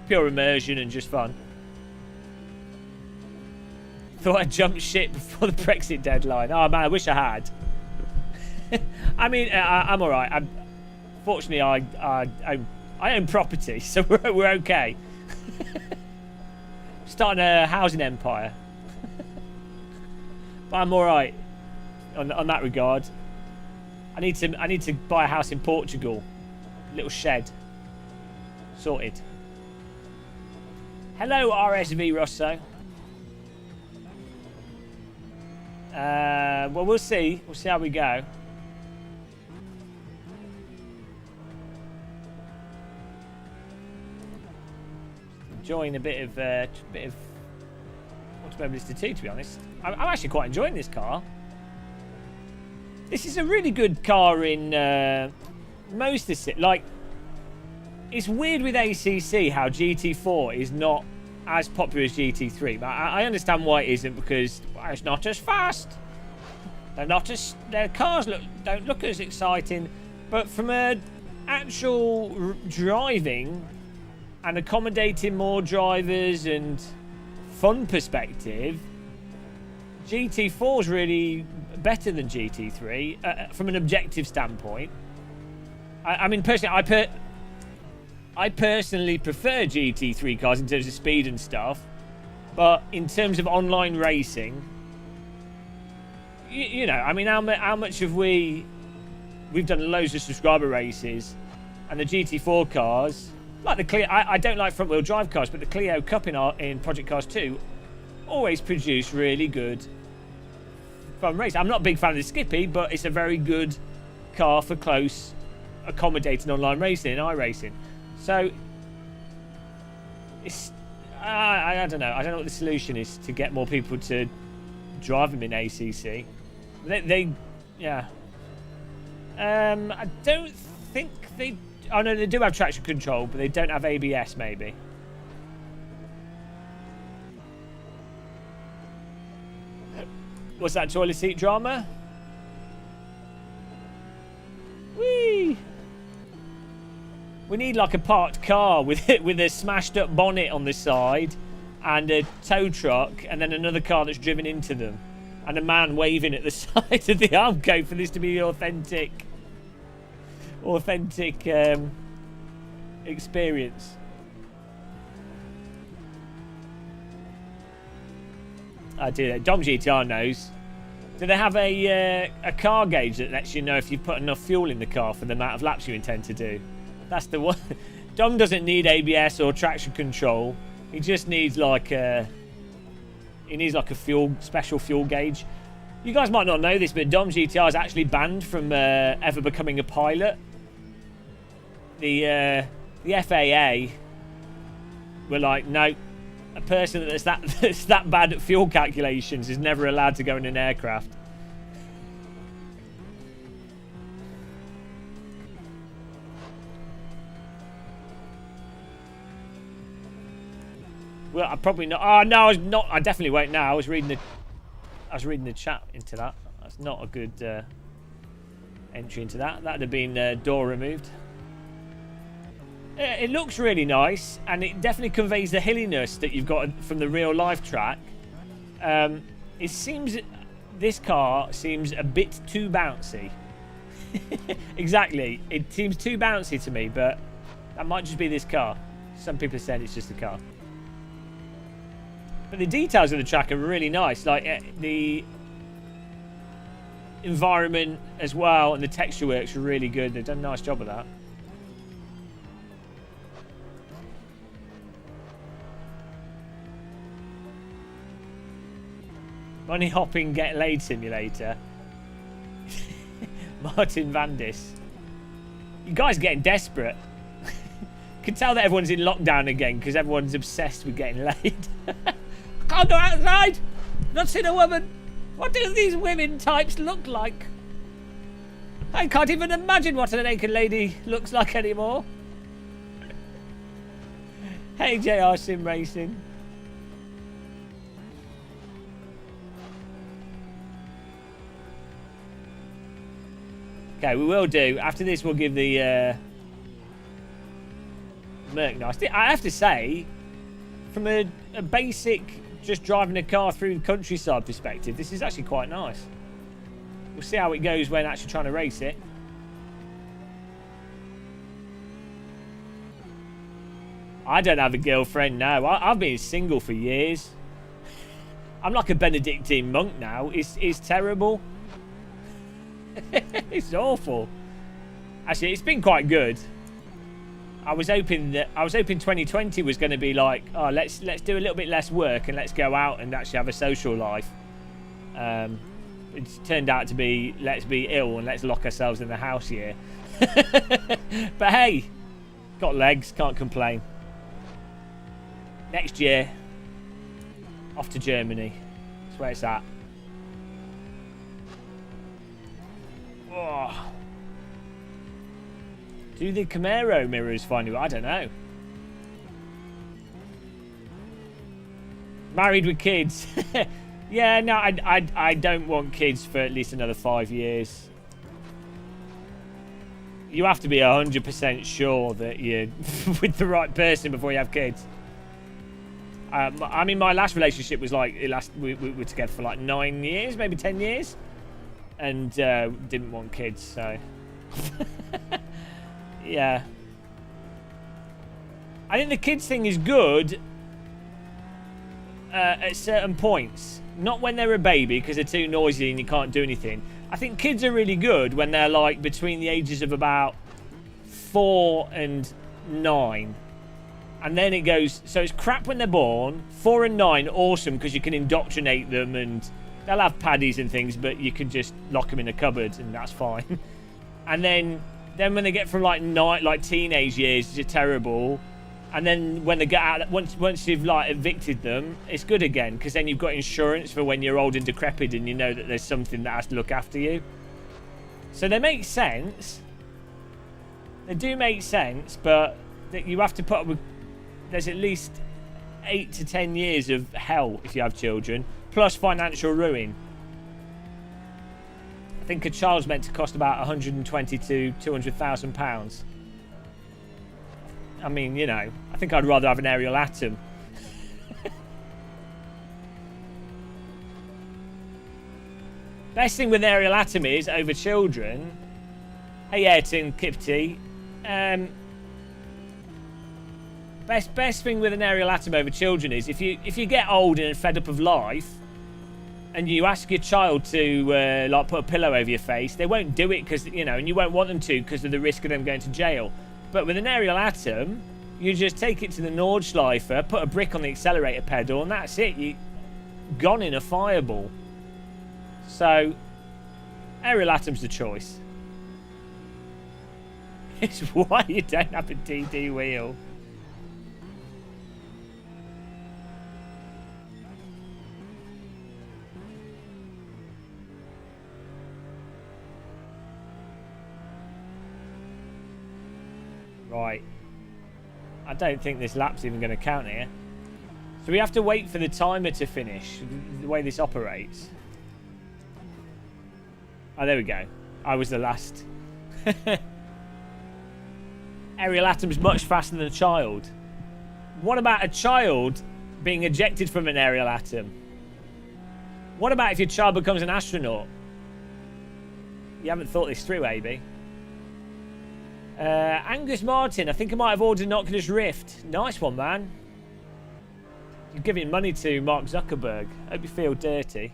Pure immersion and just fun. Thought I'd jumped ship before the Brexit deadline. Oh man, I wish I had. I mean, I'm all right. Fortunately, I own property, so we're okay. Starting a housing empire. But I'm all right on that regard. I need to buy a house in Portugal. A little shed. Sorted. Hello, RSV Rosso. Well, we'll see. We'll see how we go. enjoying a bit of Automobilista 2, to be honest. I'm actually quite enjoying this car. This is a really good car in most of the... Like, it's weird with ACC how GT4 is not as popular as GT3. But I understand why it isn't, because it's not as fast. Their cars don't look as exciting. But from an actual driving and accommodating more drivers and fun perspective, GT4 is really better than GT3 from an objective standpoint. I mean, personally, I personally prefer GT3 cars in terms of speed and stuff, but in terms of online racing, you know, I mean, how much have we've done loads of subscriber races, and the GT4 cars, like the Clio, I don't like front wheel drive cars, but the Clio Cup in Project Cars 2 always produce really good fun race. I'm not a big fan of the Skippy, but it's a very good car for close, accommodating online racing and iRacing. So it's I don't know. I don't know what the solution is to get more people to drive them in ACC. Yeah. I don't think they... Oh, no, they do have traction control, but they don't have ABS, maybe. What's that, toilet seat drama? Whee! We need, like, a parked car with a smashed-up bonnet on the side and a tow truck, and then another car that's driven into them, and a man waving at the side of the Armco for this to be authentic experience. I do. Dom GTR knows. Do they have a car gauge that lets you know if you've put enough fuel in the car for the amount of laps you intend to do? That's the one. Dom doesn't need ABS or traction control. He just needs like a special fuel gauge. You guys might not know this, but Dom GTR is actually banned from ever becoming a pilot. The FAA were like, no, a person that's that bad at fuel calculations is never allowed to go in an aircraft. Well, I probably not. Oh no, I was not. I definitely won't now. I was reading the chat into that. That's not a good entry into that. That'd have been door removed. It looks really nice, and it definitely conveys the hilliness that you've got from the real life track. It seems this car seems a bit too bouncy. Exactly, it seems too bouncy to me, but that might just be this car. Some people said it's just a car. But the details of the track are really nice, like the environment as well, and the texture works are really good. They've done a nice job of that. Money hopping get laid simulator. Martin Vandis. You guys are getting desperate. Can tell that everyone's in lockdown again because everyone's obsessed with getting laid. I can't go outside. Not seen a woman. What do these women types look like? I can't even imagine what a naked lady looks like anymore. Hey, JR Sim Racing. Okay, we will do. After this, we'll give the Merc nice. I have to say, from a basic just driving a car through the countryside perspective, this is actually quite nice. We'll see how it goes when actually trying to race it. I don't have a girlfriend now. I've been single for years. I'm like a Benedictine monk now. It's terrible. It's awful. Actually, it's been quite good. I was hoping 2020 was going to be like, oh, let's do a little bit less work and let's go out and actually have a social life. It's turned out to be, let's be ill and let's lock ourselves in the house here. But hey, got legs, can't complain. Next year, off to Germany. That's where it's at. Oh. Do the Camaro mirrors find you? I don't know. Married with kids. Yeah, no, I don't want kids for at least another 5 years. You have to be 100% sure that you're with the right person before you have kids. I mean, my last relationship was like, we were together for like 9 years, maybe 10 years. And didn't want kids, so... Yeah. I think the kids thing is good at certain points. Not when they're a baby, because they're too noisy and you can't do anything. I think kids are really good when they're like between the ages of about 4 and 9. And then it goes... So it's crap when they're born. 4 and 9, awesome, because you can indoctrinate them and... They'll have paddies and things, but you can just lock them in a cupboard and that's fine. And then when they get from like teenage years, it's terrible. And then when they get out, once you've like evicted them, it's good again, because then you've got insurance for when you're old and decrepit and you know that there's something that has to look after you. So they make sense. They do make sense, but you have to put up with... There's at least 8 to 10 years of hell if you have children. Plus financial ruin. I think a child's meant to cost about 120 to 200,000 pounds. I mean, you know, I think I'd rather have an aerial atom. Best thing with aerial atom is over children. Hey, Ayrton, Kipty. Best thing with an aerial atom over children is if you get old and fed up of life, and you ask your child to like put a pillow over your face, they won't do it because and you won't want them to because of the risk of them going to jail. But with an aerial atom, you just take it to the Nordschleifer, put a brick on the accelerator pedal, and that's it. You gone in a fireball. So aerial atom's the choice. It's why you don't have a DD wheel. Right. I don't think this lap's even going to count here. So we have to wait for the timer to finish, the way this operates. Oh, there we go. I was the last. Aerial atom's much faster than a child. What about a child being ejected from an aerial atom? What about if your child becomes an astronaut? You haven't thought this through, AB. Angus Martin, I think I might have ordered an Oculus Rift. Nice one, man. You're giving money to Mark Zuckerberg. Hope you feel dirty.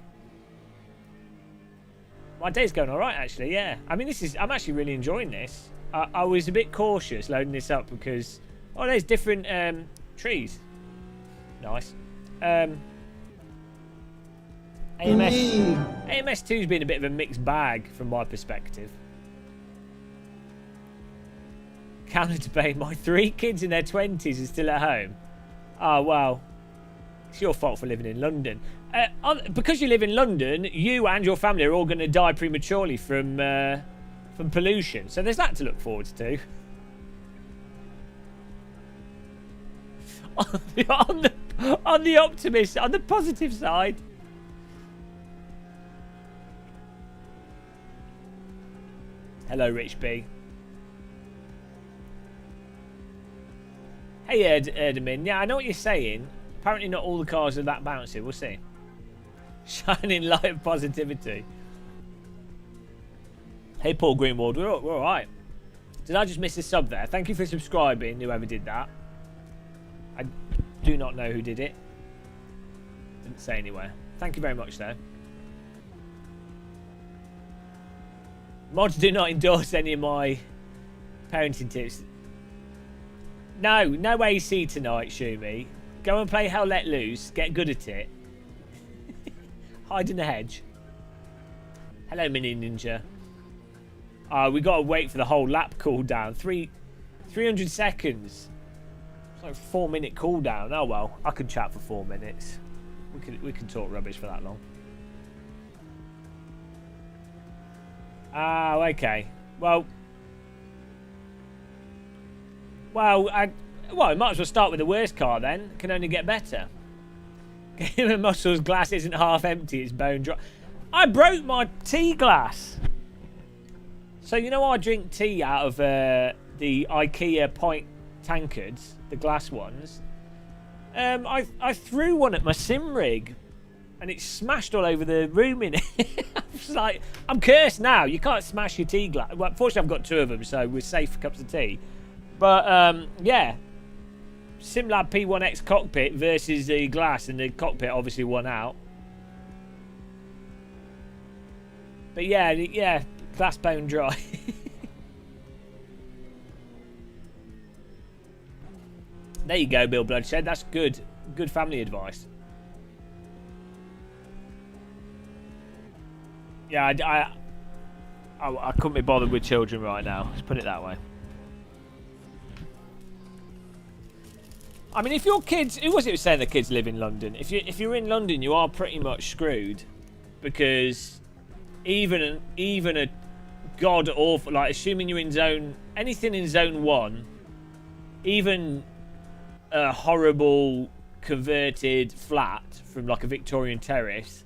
My day's going all right, actually, yeah. I mean, I'm actually really enjoying this. I was a bit cautious loading this up because... Oh, there's different trees. Nice. AMS2's been a bit of a mixed bag from my perspective. Counter debate. My 3 kids in their 20s are still at home. Oh, well. It's your fault for living in London. Because you live in London, you and your family are all going to die prematurely from pollution. So there's that to look forward to. on the optimist, on the positive side. Hello, Rich B. Hey, Erdemin. Yeah, I know what you're saying. Apparently not all the cars are that bouncy. We'll see. Shining light of positivity. Hey, Paul Greenwald. We're all right. Did I just miss a sub there? Thank you for subscribing, whoever did that. I do not know who did it. Didn't say anywhere. Thank you very much, though. Mods do not endorse any of my parenting tips. No AC tonight, Shumi. Go and play Hell Let Loose. Get good at it. Hide in the hedge. Hello, Mini Ninja. We got to wait for the whole lap cooldown. 300 seconds. Like 4-minute cooldown. Oh well, I can chat for 4 minutes. We can talk rubbish for that long. Ah, okay. Well, I might as well start with the worst car then. It can only get better. Game of Muscles glass isn't half empty, it's bone dry. I broke my tea glass. So you know I drink tea out of the IKEA pint tankards, the glass ones. I threw one at my sim rig, and it smashed all over the room in it. I was like, I'm cursed now. You can't smash your tea glass. Well, fortunately, I've got 2 of them, so we're safe for cups of tea. But yeah, SimLab P1X cockpit versus the glass, and the cockpit obviously won out. But yeah, glass bone dry. There you go, Bill Bloodshed. That's good family advice. Yeah, I couldn't be bothered with children right now. Let's put it that way. I mean, if your kids, who was it saying the kids live in London? If you're in London, you are pretty much screwed, because even a god awful, like assuming you're in anything in zone 1, even a horrible converted flat from like a Victorian terrace,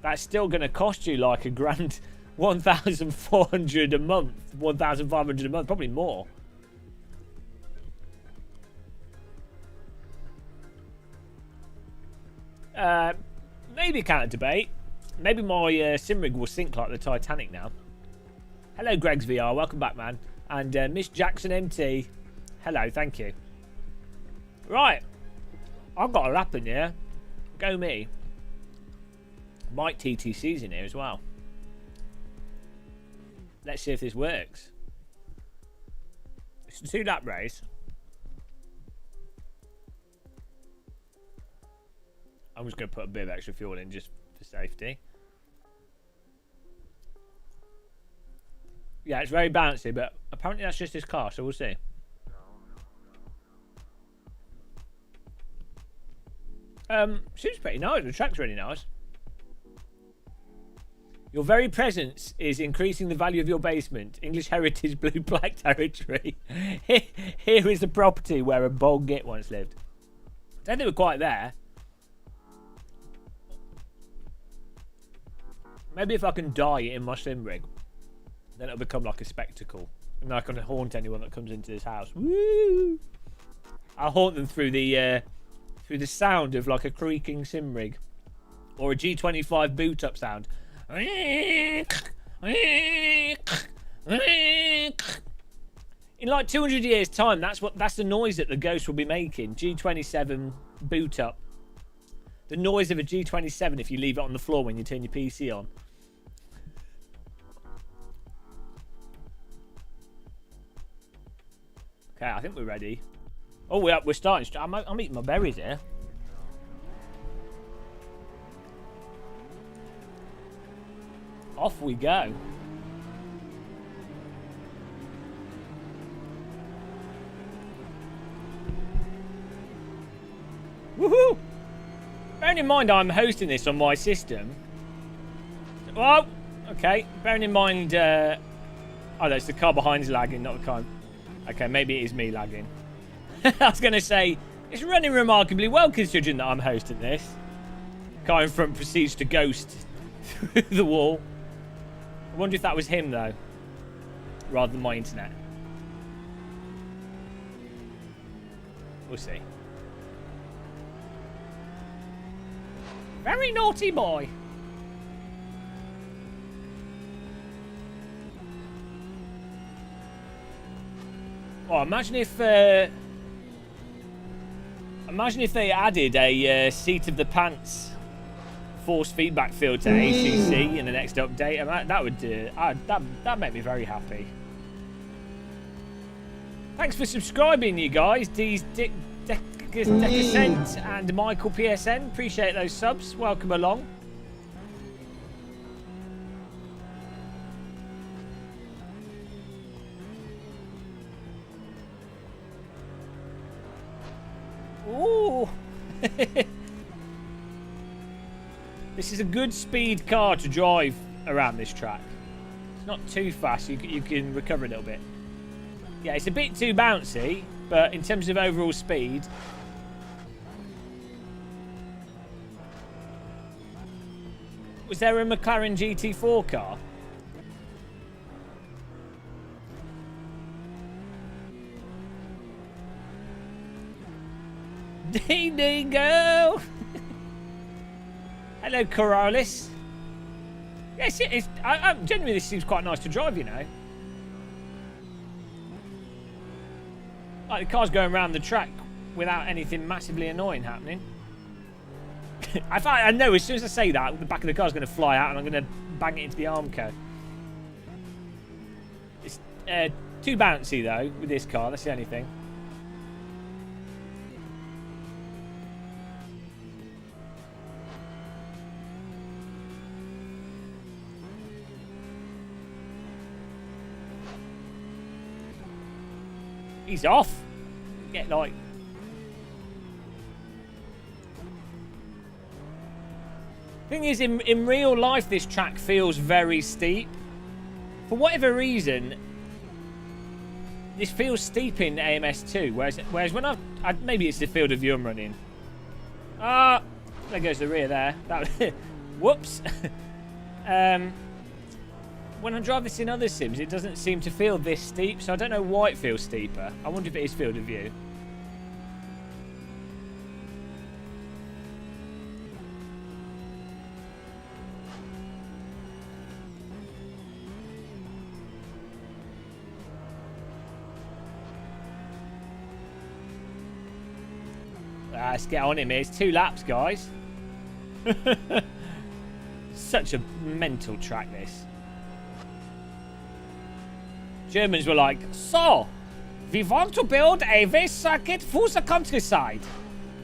that's still going to cost you like £1,000, 1,400 a month, 1,500 a month, probably more. Maybe counter debate. Maybe my sim rig will sink like the Titanic now. Hello, Greg's VR. Welcome back, man. And Miss Jackson MT. Hello, thank you. Right, I've got a lap in here. Go me. Mike TTC's in here as well. Let's see if this works. It's a 2-lap race. I'm just going to put a bit of extra fuel in just for safety. Yeah, it's very bouncy, but apparently that's just this car, so we'll see. Seems pretty nice. The track's really nice. Your very presence is increasing the value of your basement. English Heritage Blue Black Territory. Here is the property where a bog git once lived. I don't think we're quite there. Maybe if I can die in my sim rig, then it'll become like a spectacle. And I can haunt anyone that comes into this house. Woo! I'll haunt them through the sound of like a creaking sim rig, or a G25 boot up sound. In like 200 years time, that's the noise that the ghost will be making. G27 boot up. The noise of a G27 if you leave it on the floor when you turn your PC on. Okay, I think we're ready. Oh, we're starting. I'm eating my berries here. Off we go. Woohoo! Bearing in mind I'm hosting this on my system. Well, okay. Bearing in mind, oh, that's the car behind's lagging, not the car. Okay, maybe it is me lagging. I was going to say, it's running remarkably well considering that I'm hosting this. Car in front proceeds to ghost through the wall. I wonder if that was him, though, rather than my internet. We'll see. Very naughty boy. Oh, imagine if they added a seat of the pants force feedback field to ACC in the next update. That would that make me very happy. Thanks for subscribing, you guys. Decascent and Michael PSN. Appreciate those subs. Welcome along. Ooh. This is a good speed car to drive around this track. It's not too fast. You can recover a little bit. Yeah, it's a bit too bouncy, but in terms of overall speed... Was there a McLaren GT4 car? Ding ding go! Hello, Corrales. Yes, genuinely, this seems quite nice to drive, you know. Like the car's going around the track without anything massively annoying happening. I know, as soon as I say that, the back of the car's going to fly out and I'm going to bang it into the Armco. It's too bouncy, though, with this car. That's the only thing. He's off. Get like... Thing is, in real life, this track feels very steep. For whatever reason, this feels steep in AMS2. Whereas when maybe it's the field of view I'm running. Ah, there goes the rear there. That whoops. When I drive this in other sims, it doesn't seem to feel this steep, so I don't know why it feels steeper. I wonder if it is field of view. Let's get on him here. It's 2 laps, guys. Such a mental track, this. Germans were like, so, we want to build a race circuit for the countryside.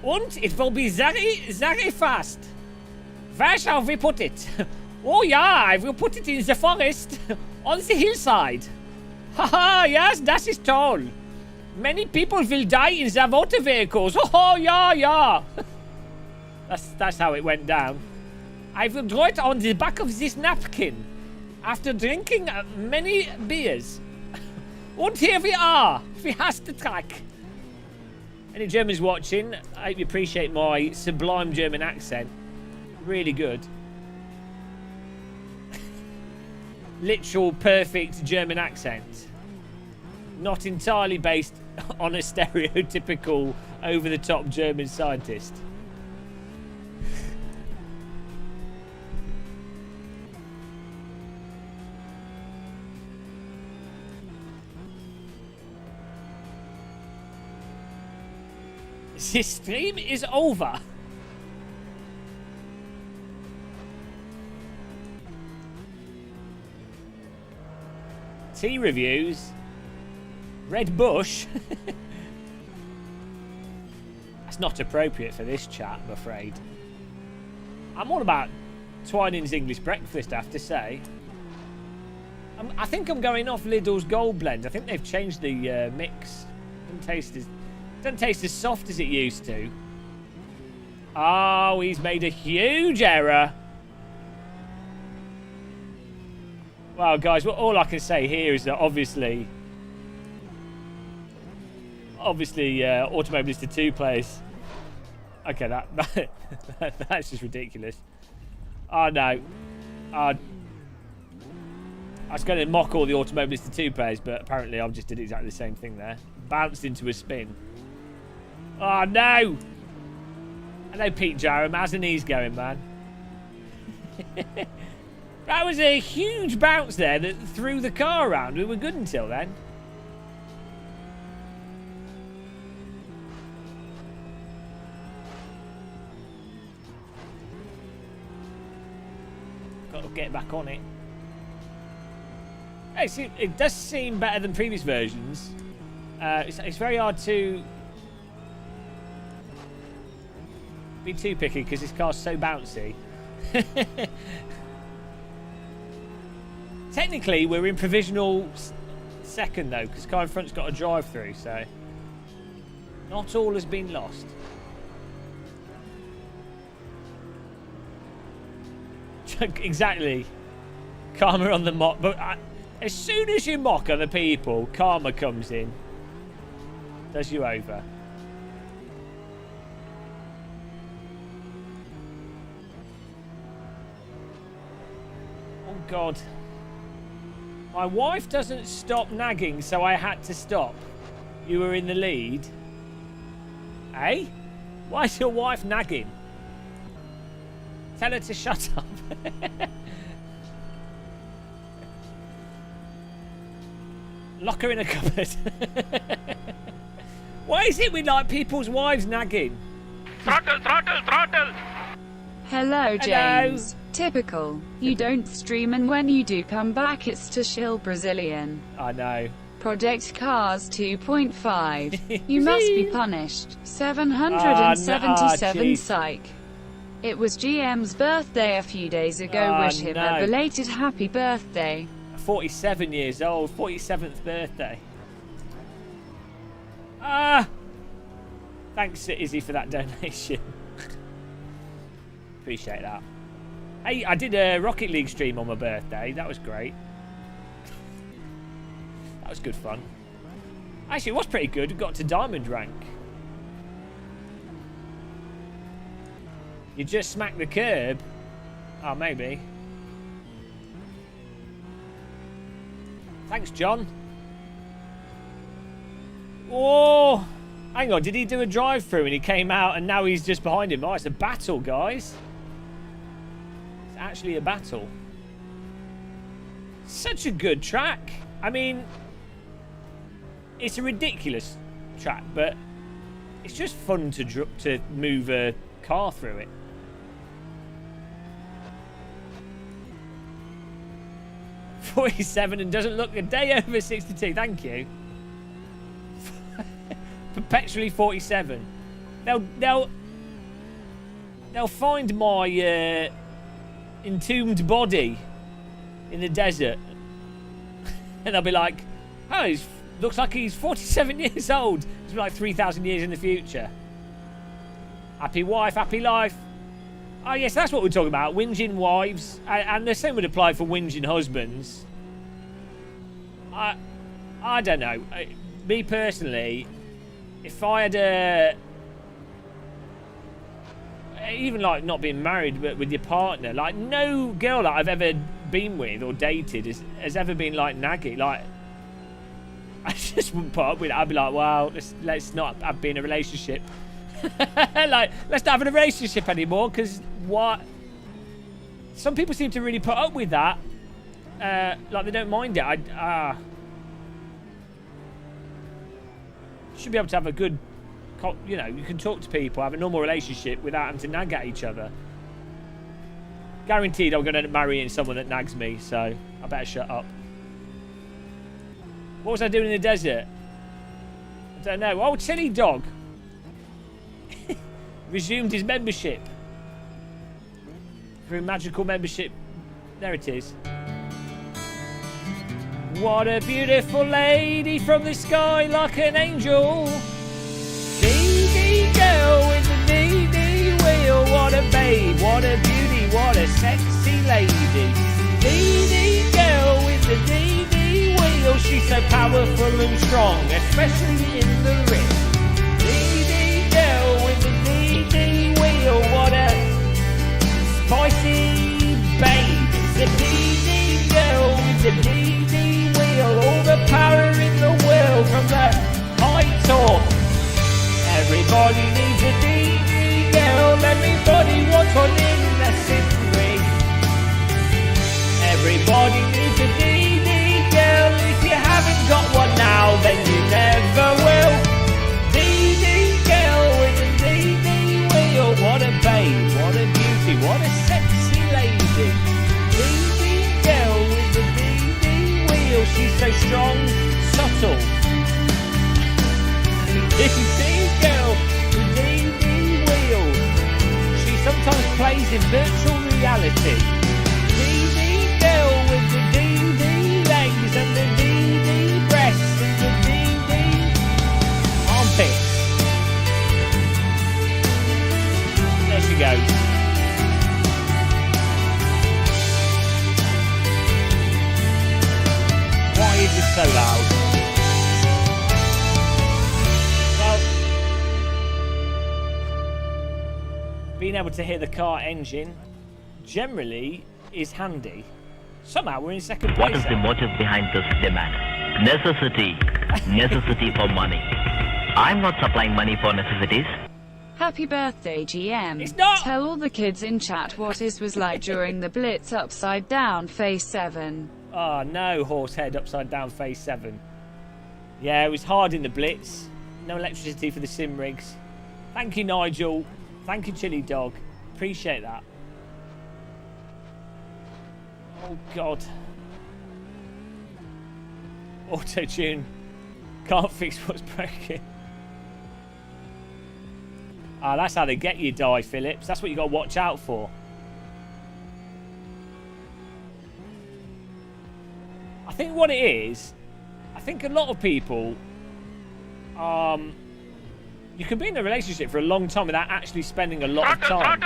And it will be very, very fast. Where shall we put it? Oh yeah, I will put it in the forest, on the hillside. Haha, yes, that is toll. Many people will die in their motor vehicles. Oh yeah, yeah. That's how it went down. I will draw it on the back of this napkin after drinking many beers. And here we are. We have the track. Any Germans watching, I hope you appreciate my sublime German accent. Really good. Literal perfect German accent. Not entirely based on a stereotypical over-the-top German scientist. This stream is over. Tea reviews. Red Bush. That's not appropriate for this chat, I'm afraid. I'm all about Twining's English breakfast, I have to say. I think I'm going off Lidl's Gold Blend. I think they've changed the mix. Doesn't taste as soft as it used to. Oh, he's made a huge error. Well, guys, all I can say here is that obviously Automobilista 2 players. Okay, that's just ridiculous. Oh no. I was going to mock all the Automobilista 2 players, but apparently I just did exactly the same thing there. Bounced into a spin. Oh no! Hello, Pete Jarham. How's the knees going, man? That was a huge bounce there that threw the car around. We were good until then. Got to get back on it. Hey, see, it does seem better than previous versions. It's very hard to be too picky because this car's so bouncy. Technically, we're in provisional second, though, because car in front's got a drive-through, so not all has been lost. Exactly. Karma on the mock. But as soon as you mock other people, karma comes in. Does you over. Oh, God. My wife doesn't stop nagging, so I had to stop. You were in the lead. Eh? Why is your wife nagging? Tell her to shut up. Lock her in a cupboard. Why is it we like people's wives nagging? Throttle, throttle, throttle! Hello, James. Typical. You don't stream, and when you do come back, it's to shill Brazilian. I know. Project Cars 2.5. You must be punished. 777 psych. It was GM's birthday a few days ago. Wish him a belated happy birthday. 47 years old. 47th birthday. Thanks, Izzy, for that donation. Appreciate that. Hey, I did a Rocket League stream on my birthday. That was great. That was good fun. Actually, it was pretty good. We got to diamond rank. You just smack the curb. Oh, maybe. Thanks, John. Oh, hang on. Did he do a drive-through and he came out and now he's just behind him? Oh, it's a battle, guys. It's actually a battle. Such a good track. I mean, it's a ridiculous track, but it's just fun to move a car through it. .47 and doesn't look a day over 62. Thank you. Perpetually 47. They'll find my entombed body in the desert, and they'll be like, "Oh, he looks like he's 47 years old." It's like 3,000 years in the future. Happy wife, happy life. Oh yes, that's what we're talking about. Whinging wives, and the same would apply for whinging husbands. I don't know. Me personally, if I had even like not being married, but with your partner, like no girl that I've ever been with or dated has ever been like naggy. Like I just wouldn't put up with it. I'd be like, well, let's not be in a relationship. Like, let's not have a relationship anymore, because what? Some people seem to really put up with that. Like they don't mind it. Should be able to have a good, you know, you can talk to people, have a normal relationship without having to nag at each other. Guaranteed I'm going to end up marrying someone that nags me, so I better shut up. What was I doing in the desert? I don't know. Oh, Chili Dog resumed his membership through magical membership. There it is. What a beautiful lady from the sky, like an angel. Dee-dee girl with the dee-dee wheel. What a babe, what a beauty, what a sexy lady. Dee-dee girl with the dee-dee wheel. She's so powerful and strong, especially in the ring. Dee-dee girl with the dee-dee wheel. What a spicy babe. The dee-dee girl with the dee-dee. All the power in the world from the high top. Everybody needs a DD girl. Everybody wants one in the city. Everybody needs a DD girl. If you haven't got one now, then you never will. DD girl with a DD wheel. What a babe, what a beauty, what a sexy lady. DD girl with the DD. She's so strong, subtle. DD girl with DD wheel. She sometimes plays in virtual reality. DD girl with the DD legs and the DD breasts and the DD armpits. There she goes. is so loud? Well, being able to hear the car engine generally is handy. Somehow we're in second place. What is the motive behind this demand? Necessity. Necessity for money. I'm not supplying money for necessities. Happy birthday, GM. It's not. Tell all the kids in chat what it was like during the Blitz upside down phase 7. Oh no, Horsehead upside down phase 7. Yeah, it was hard in the Blitz. No electricity for the sim rigs. Thank you, Nigel. Thank you, Chili Dog. Appreciate that. Oh God. Auto-tune. Can't fix what's broken. Ah, that's how they get you, Die Phillips. That's what you got to watch out for. I think what it is, I think a lot of people, you can be in a relationship for a long time without actually spending a lot of time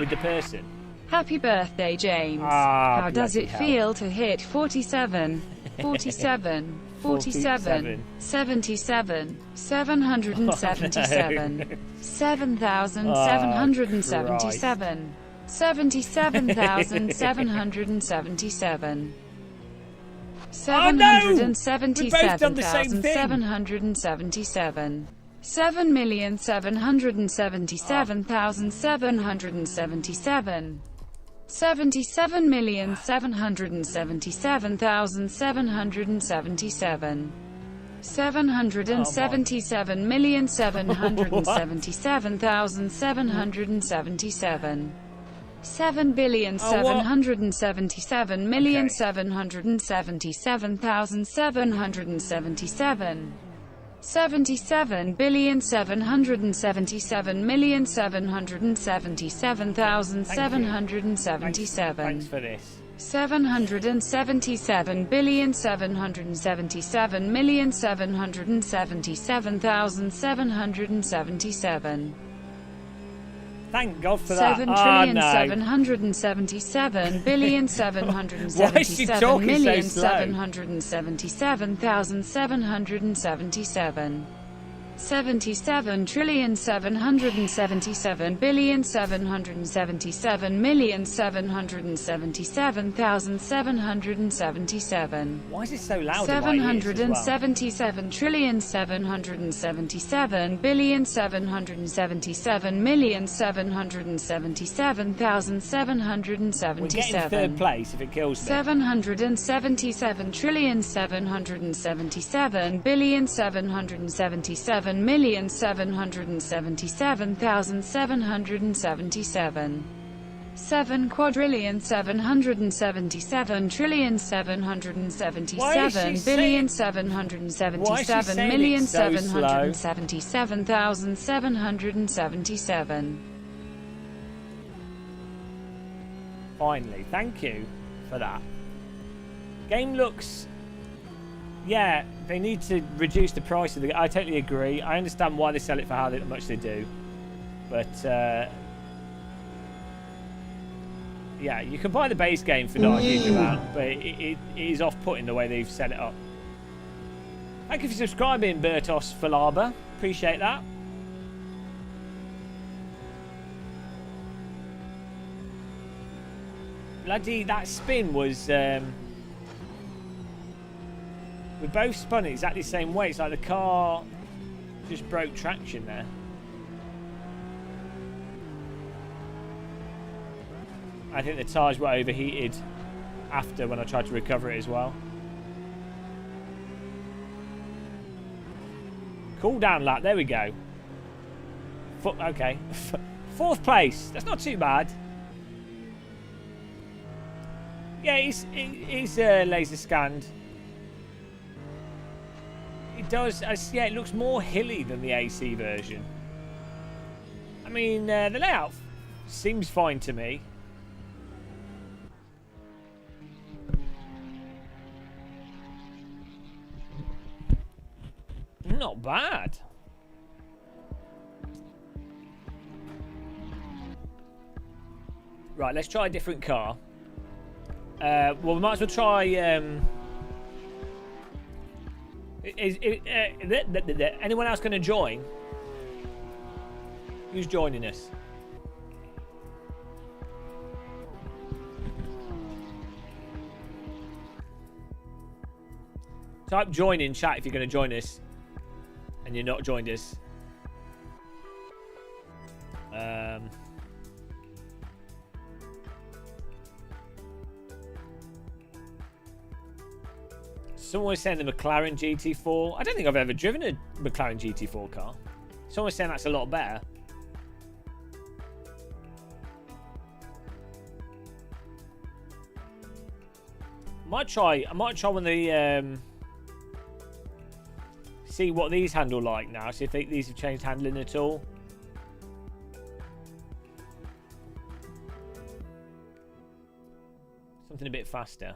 with the person. Happy birthday, James. How does it feel to hit 47, 47, 47, 77, 777, 7,777, 77,777, 777,777, 7,777,777, 77,777,777, 777,777,777, 7,777,777,777, 77,777,777,777. Thanks for this. 777,777,777,777. Thank God for that. 7,777,777,777,777. 77,777,777,777,777. Why is it so loud? 777,777,777,777,777,777. We're getting third place if it kills me. 777,777,777,777,777,777. 7,777,777,777,777,777,777,777,777. Finally, thank you for that. Game looks... Yeah, they need to reduce the price of the... I totally agree. I understand why they sell it for how much they do. But, yeah, you can buy the base game for not a huge amount, but it is off-putting the way they've set it up. Thank you for subscribing, Bertos Falaba. Appreciate that. Bloody, that spin was... we both spun it exactly the same way. It's like the car just broke traction there. I think the tyres were overheated after when I tried to recover it as well. Cool down lap. There we go. Okay. Fourth place. That's not too bad. Yeah, he's laser scanned. It does. Yeah, it looks more hilly than the AC version. I mean, the layout seems fine to me. Not bad. Right, let's try a different car. Well, we might as well try Anyone else going to join? Who's joining us? Type join in chat if you're going to join us and you're not joined us. Someone was saying the McLaren GT4. I don't think I've ever driven a McLaren GT4 car. Someone was saying that's a lot better. I might try one of the see what these handle like now. See if these have changed handling at all. Something a bit faster.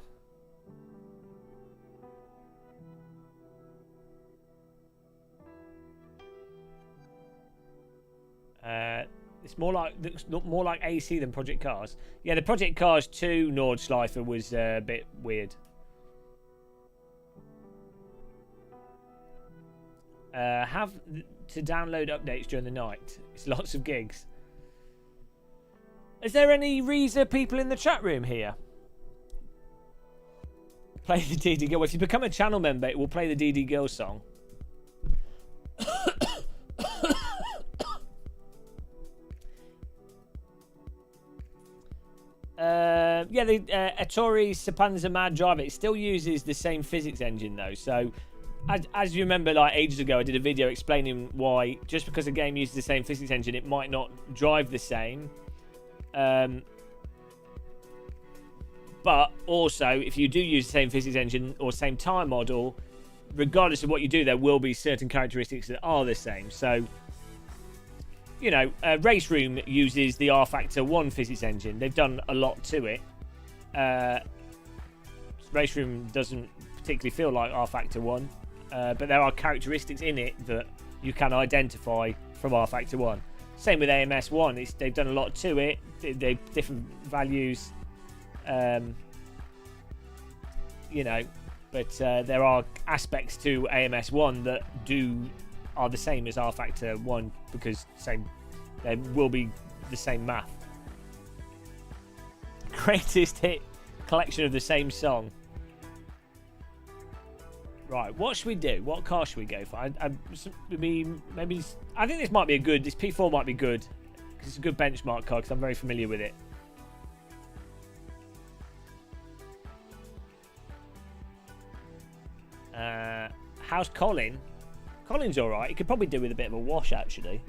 It's more like AC than Project Cars. Yeah, the Project Cars 2 Nordschleifer was a bit weird. Have to download updates during the night. It's lots of gigs. Is there any Reza people in the chat room here? Play the DD Girl. Well, if you become a channel member, it will play the DD Girl song. Yeah, the Ettore Sapanza Mad Driver, it still uses the same physics engine though. So, as you remember, like ages ago, I did a video explaining why just because a game uses the same physics engine, it might not drive the same. But also, if you do use the same physics engine or same tire model, regardless of what you do, there will be certain characteristics that are the same. So, you know, Race Room uses the R Factor 1 physics engine. They've done a lot to it. Race Room doesn't particularly feel like R Factor 1, but there are characteristics in it that you can identify from R Factor 1. Same with AMS 1. They've done a lot to it. They've different values, you know, but there are aspects to AMS 1 that are the same as R Factor 1 because there will be the same math. Greatest hit collection of the same song. Right, what should we do? What car should we go for? I think this might be this P4 might be good because it's a good benchmark car because I'm very familiar with it. How's Colin? Colin's alright. He could probably do with a bit of a wash, actually.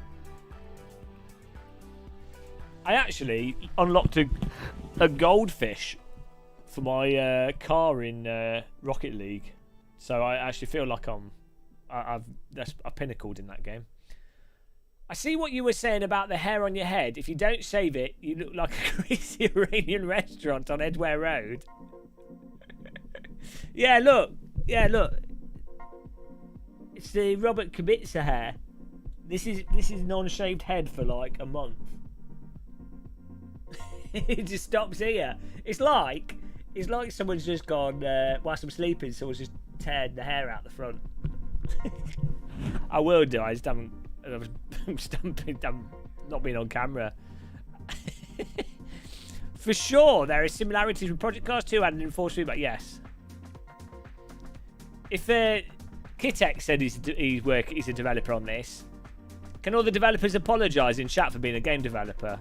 I actually unlocked a goldfish for my car in Rocket League. So I actually feel like I've pinnacled in that game. I see what you were saying about the hair on your head. If you don't shave it, you look like a greasy Iranian restaurant on Edgware Road. Yeah, look. It's the Robert Kubica hair. This is non-shaved head for like a month. It just stops here. It's like someone's just gone whilst I'm sleeping. Someone's just teared the hair out the front. I will do. I just haven't. I'm not being on camera. For sure, there are similarities with Project Cars 2 and Enforced Feedback. Yes. If Kitex said he's a developer on this, can all the developers apologise in chat for being a game developer?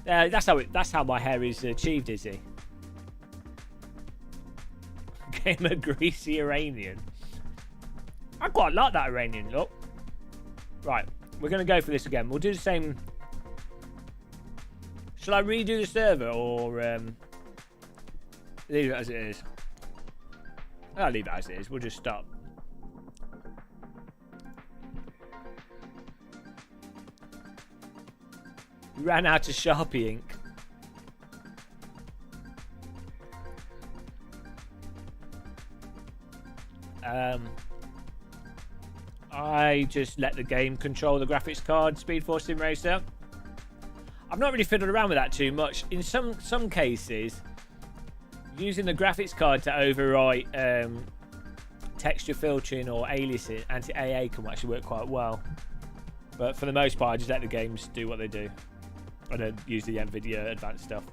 That's how my hair is achieved, is he? Gamer greasy Iranian. I quite like that Iranian look. Right, we're going to go for this again. We'll do the same. Shall I redo the server or leave it as it is? I'll leave it as it is. We'll just stop. Ran out of Sharpie ink. I just let the game control the graphics card, Speed Force Sim Racer. I've not really fiddled around with that too much. In some cases, using the graphics card to overwrite texture filtering or aliasing, anti-AA can actually work quite well. But for the most part, I just let the games do what they do. I don't use the NVIDIA advanced stuff.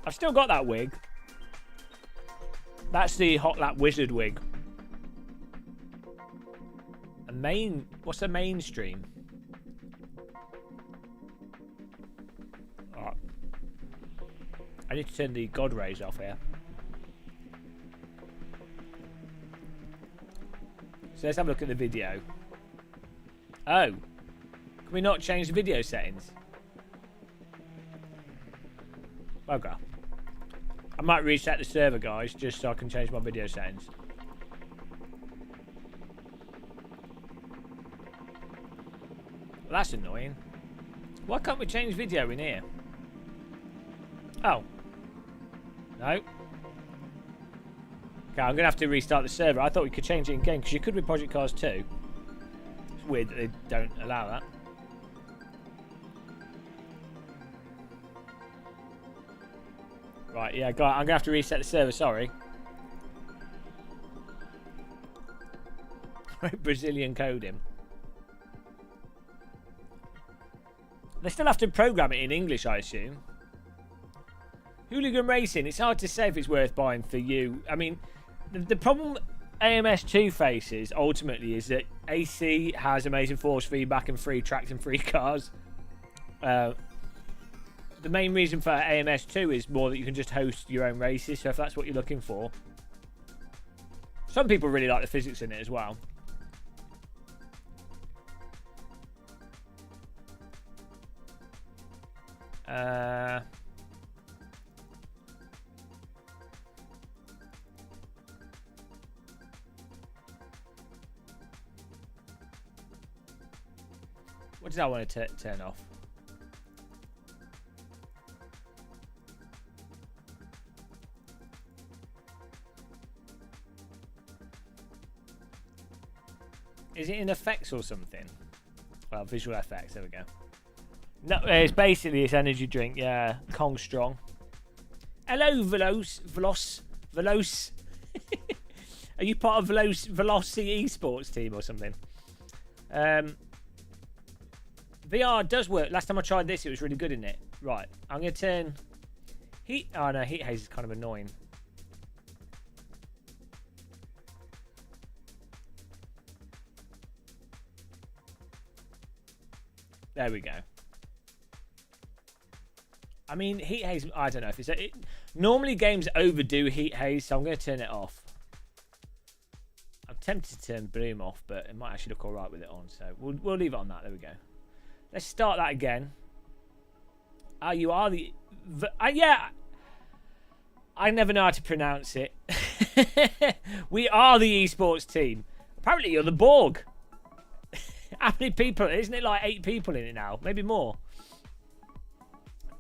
I've still got that wig. That's the Hot Lap Wizard wig. What's a mainstream? Alright. I need to turn the God rays off here. So let's have a look at the video. Oh. Can we not change the video settings? Okay. I might reset the server, guys, just so I can change my video settings. Well, that's annoying. Why can't we change video in here? Oh. No. Okay, I'm going to have to restart the server. I thought we could change it in game, because you could with Project Cars 2. It's weird that they don't allow that. Right, yeah, I'm going to have to reset the server, sorry. Brazilian coding. They still have to program it in English, I assume. Hooligan Racing, it's hard to say if it's worth buying for you. I mean, the problem AMS2 faces, ultimately, is that AC has amazing force feedback and free tracks and free cars. The main reason for AMS2 is more that you can just host your own races, so if that's what you're looking for. Some people really like the physics in it as well. What did I want to turn off? Is it in effects or something? Well, visual effects, there we go. No, it's basically this energy drink, yeah. Kong Strong. Hello, Veloce. Are you part of Velocity Esports team or something? VR does work. Last time I tried this, it was really good in it. Right, I'm going to turn... Heat... Oh, no, heat haze is kind of annoying. There we go. I mean, heat haze, I don't know if it's... normally games overdo heat haze, so I'm going to turn it off. I'm tempted to turn bloom off, but it might actually look all right with it on, so we'll leave it on that. There we go. Let's start that again. You are the... yeah. I never know how to pronounce it. We are the esports team. Apparently you're the Borg. How many people? Isn't it like 8 people in it now? Maybe more.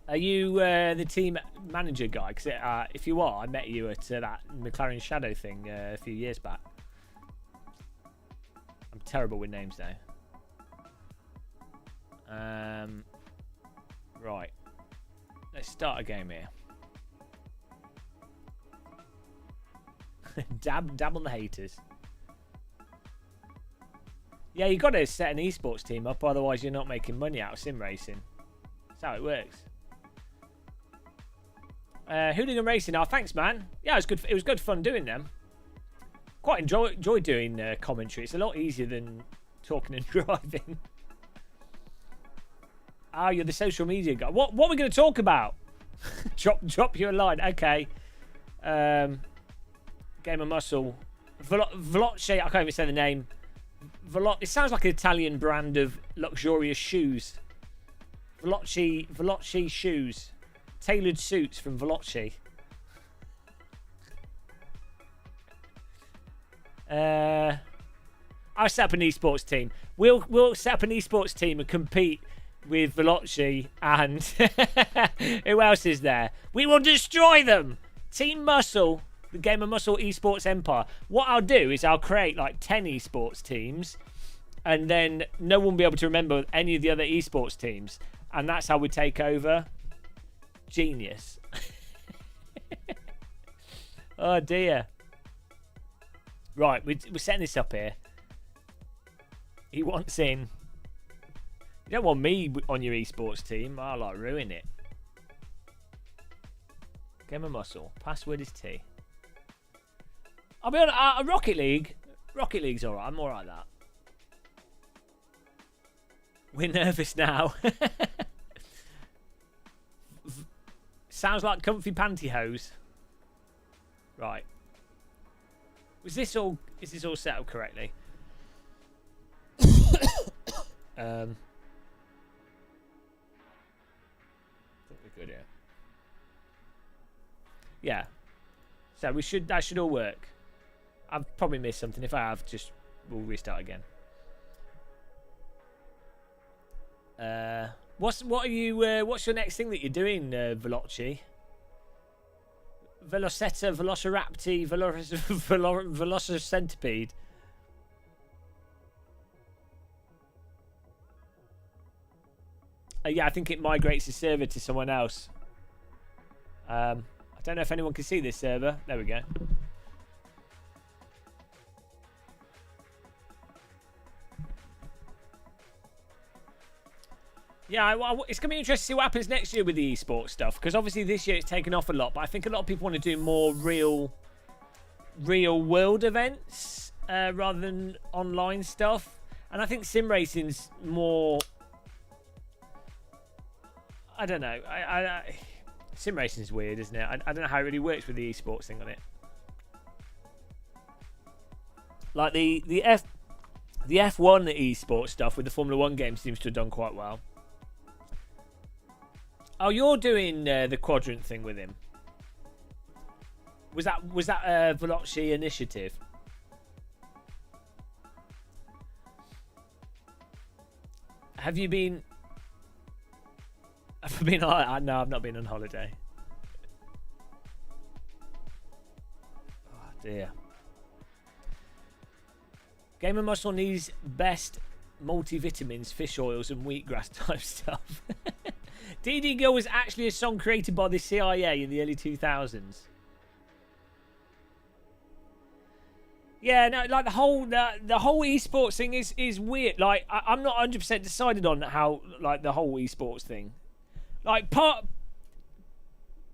Are you the team manager guy? Because if you are, I met you at that McLaren Shadow thing a few years back. I'm terrible with names now. Right. Let's start a game here. dab on the haters. Yeah, you got to set an esports team up, otherwise you're not making money out of sim racing. That's how it works. Hooligan Racing. Oh, thanks, man. Yeah, it was good. It was good fun doing them. Quite enjoy doing commentary. It's a lot easier than talking and driving. Oh, you're the social media guy. What are we going to talk about? drop you a line. Okay. Game of Muscle. Veloce. I can't even say the name. It sounds like an Italian brand of luxurious shoes. Veloce shoes. Tailored suits from Veloce. I'll set up an esports team. We'll set up an esports team and compete with Veloce and who else is there? We will destroy them. Team Muscle, the Game of Muscle esports empire. What I'll do is I'll create like 10 esports teams, and then no one will be able to remember any of the other esports teams, and that's how we take over. Genius. Oh dear. Right, we're setting this up here. He wants in. You don't want me on your esports team. I'll like ruin it. Game of Muscle. Password is T. I'll be on Rocket League. Rocket League's alright. I'm alright at that. We're nervous now. Sounds like comfy pantyhose. Right. Is this all set up correctly? I think we're good here. Yeah. So that should all work. I've probably missed something. If I have, we'll restart again. What's your next thing that you're doing, Veloci? Velocetta, Velociraptor, Velocicentipede. Yeah, I think it migrates the server to someone else. I don't know if anyone can see this server. There we go. Yeah, it's going to be interesting to see what happens next year with the esports stuff, because obviously this year it's taken off a lot, but I think a lot of people want to do more real world events rather than online stuff. And I think sim racing's more... I don't know. Sim racing's weird, isn't it? I don't know how it really works with the esports thing on it. Like the F1 esports stuff with the Formula 1 game seems to have done quite well. Oh, you're doing the quadrant thing with him. Was that a Veloci initiative? Have you been? Have you been? No, I've not been on holiday. Oh dear. Game of Muscle needs best multivitamins, fish oils, and wheatgrass type stuff. DD Girl was actually a song created by the CIA in the early 2000s. Yeah, no, like the whole esports thing is weird. Like I'm not 100% decided on how like the whole esports thing. Like part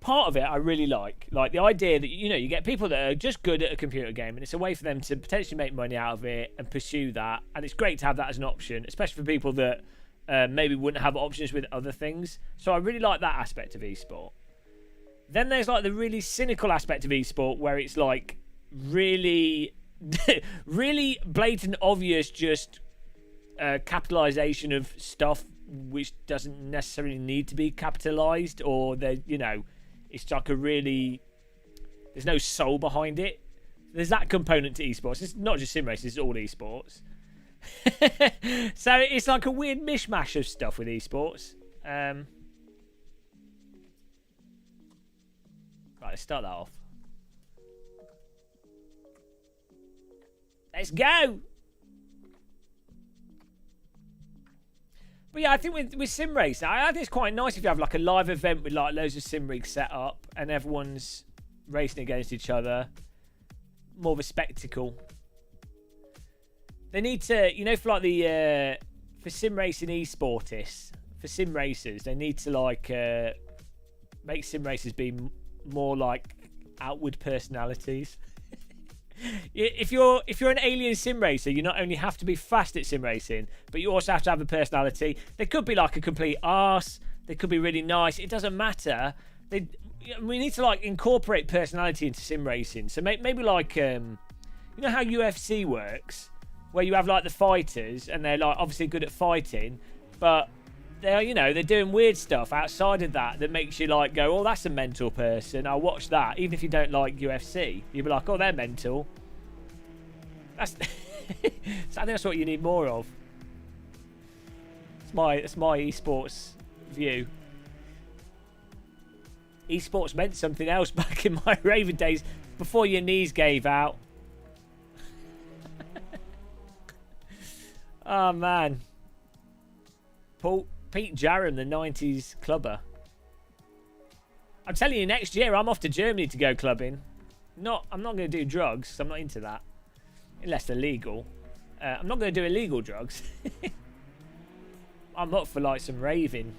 of it I really like the idea that you get people that are just good at a computer game and it's a way for them to potentially make money out of it and pursue that, and it's great to have that as an option, especially for people that maybe wouldn't have options with other things. So I really like that aspect of esport. Then there's like the really cynical aspect of esport where it's like really really blatant obvious just capitalization of stuff which doesn't necessarily need to be capitalized, or it's like there's no soul behind it. There's that component to esports. It's not just sim races, it's all esports. So it's like a weird mishmash of stuff with esports. Right, let's start that off. Let's go. But yeah, I think with sim racing, I think it's quite nice if you have like a live event with like loads of sim rigs set up and everyone's racing against each other. More of a spectacle. They need to, for like for sim racing esportists, for sim racers, they need to like make sim racers be more like outward personalities. If you're an alien sim racer, you not only have to be fast at sim racing, but you also have to have a personality. They could be like a complete arse. They could be really nice. It doesn't matter. We need to like incorporate personality into sim racing. So maybe like you know how UFC works, where you have like the fighters and they're like obviously good at fighting, but they're doing weird stuff outside of that makes you like go, oh, that's a mental person, I'll watch that. Even if you don't like UFC, you'll be like, oh, they're mental. That's so I think that's what you need more of. It's my esports view. Esports meant something else back in my Raven days before your knees gave out. Oh man. Pete Jarram, the 90s clubber. I'm telling you, next year I'm off to Germany to go clubbing. I'm not going to do drugs, 'cause I'm not into that. unless they're legal. I'm not going to do illegal drugs. I'm up for like some raving.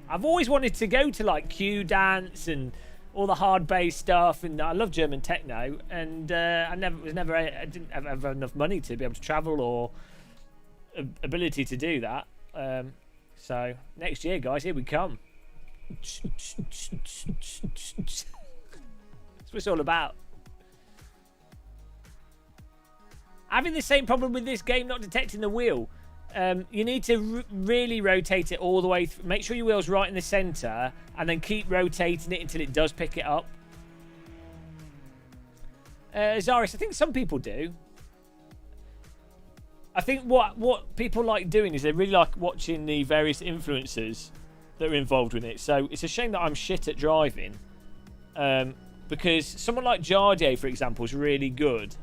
I've always wanted to go to like Q Dance and all the hard bass stuff, and I love German techno, and I didn't have enough money to be able to travel or ability to do that. So next year, guys, here we come. That's what it's all about. Having the same problem with this game not detecting the wheel. You need to really rotate it all the way through. Make sure your wheel's right in the centre, and then keep rotating it until it does pick it up. Zaris, I think some people do. I think what people like doing is they really like watching the various influencers that are involved with it. So it's a shame that I'm shit at driving. Because someone like Jardier, for example, is really good.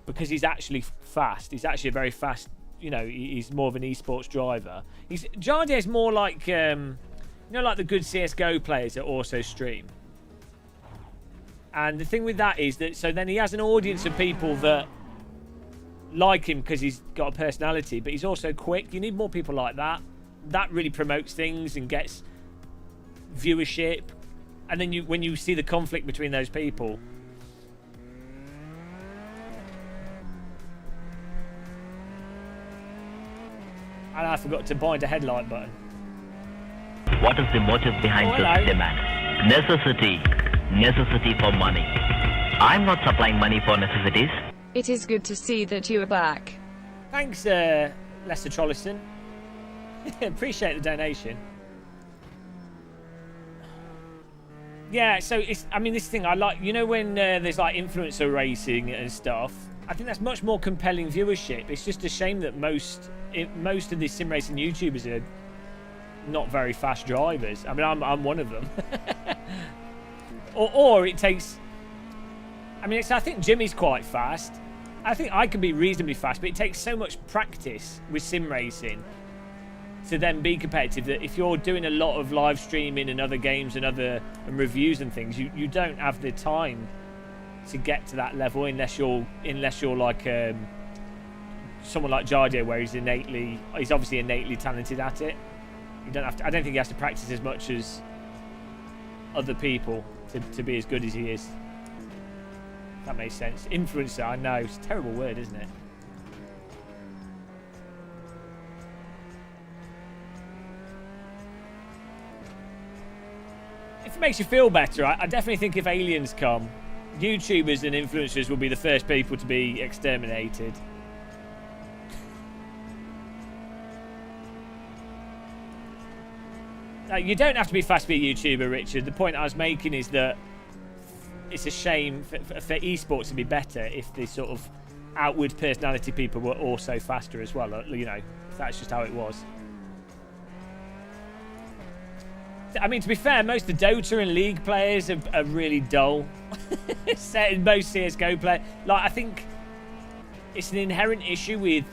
Because he's actually fast. He's actually a very fast, he's more of an esports driver. Jardier's more like, like the good CSGO players that also stream. And the thing with that is that, so then he has an audience of people that like him because he's got a personality, but he's also quick. You need more people like that. That really promotes things and gets viewership. And then when you see the conflict between those people, and I forgot to bind a headlight button. What is the motive behind this demand? Necessity for money. I'm not supplying money for necessities. It is good to see that you are back. Thanks, Lester Trollison. Appreciate the donation. Yeah, so this thing I like, when there's like influencer racing and stuff, I think that's much more compelling viewership. It's just a shame that most of these sim racing YouTubers are not very fast drivers. I mean, I'm one of them. or it takes. I think Jimmy's quite fast. I think I can be reasonably fast, but it takes so much practice with sim racing to then be competitive that if you're doing a lot of live streaming and other games and reviews and things, you don't have the time to get to that level unless you're like someone like Jardier, where he's obviously innately talented at it. You don't have to. I don't think he has to practice as much as other people to be as good as he is. If that makes sense. Influencer, I know, it's a terrible word, isn't it? If it makes you feel better, I definitely think if aliens come, YouTubers and influencers will be the first people to be exterminated. You don't have to be fast to be a YouTuber, Richard. The point I was making is that it's a shame for esports to be better if the sort of outward personality people were also faster as well. If that's just how it was. I mean, to be fair, most of the Dota and League players are really dull. Most CSGO players. Like, I think it's an inherent issue with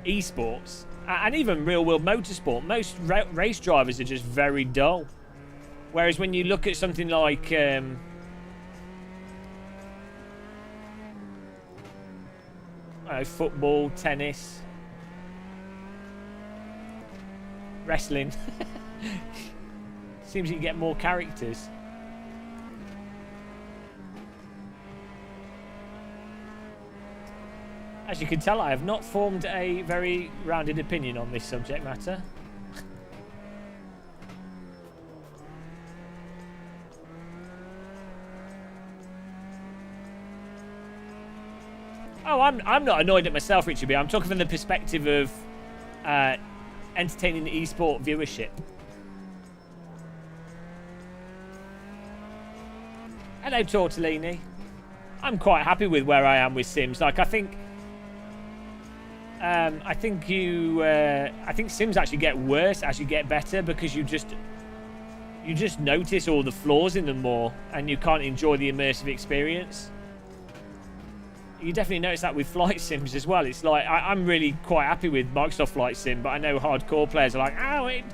esports. And even real-world motorsport. Most race drivers are just very dull. Whereas when you look at something like... football, tennis... wrestling. Seems you can get more characters. As you can tell, I have not formed a very rounded opinion on this subject matter. Oh, I'm not annoyed at myself, Richard B. I'm talking from the perspective of entertaining the esport viewership. Hello, Tortellini. I'm quite happy with where I am with Sims. Like, I think Sims actually get worse as you get better because you just notice all the flaws in them more and you can't enjoy the immersive experience. You definitely notice that with flight sims as well. It's like, I'm really quite happy with Microsoft Flight Sim, but I know hardcore players are like,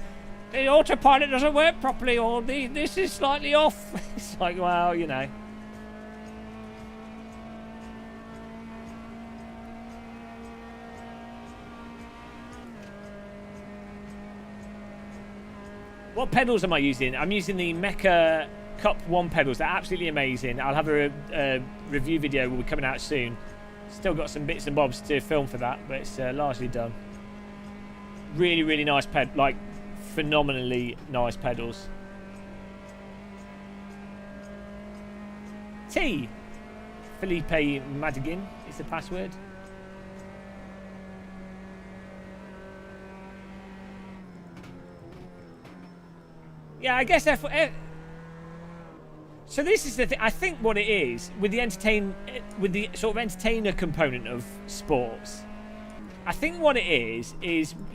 the autopilot doesn't work properly, or this is slightly off. It's like, well, What pedals am I using? I'm using the Mecha Cup 1 pedals. They're absolutely amazing. I'll have a review video will be coming out soon. Still got some bits and bobs to film for that, but it's largely done. Really, really nice like phenomenally nice pedals. T. Felipe Madigan is the password. Yeah, I guess so this is the thing. I think what it is with the sort of entertainer component of sports. I think what it is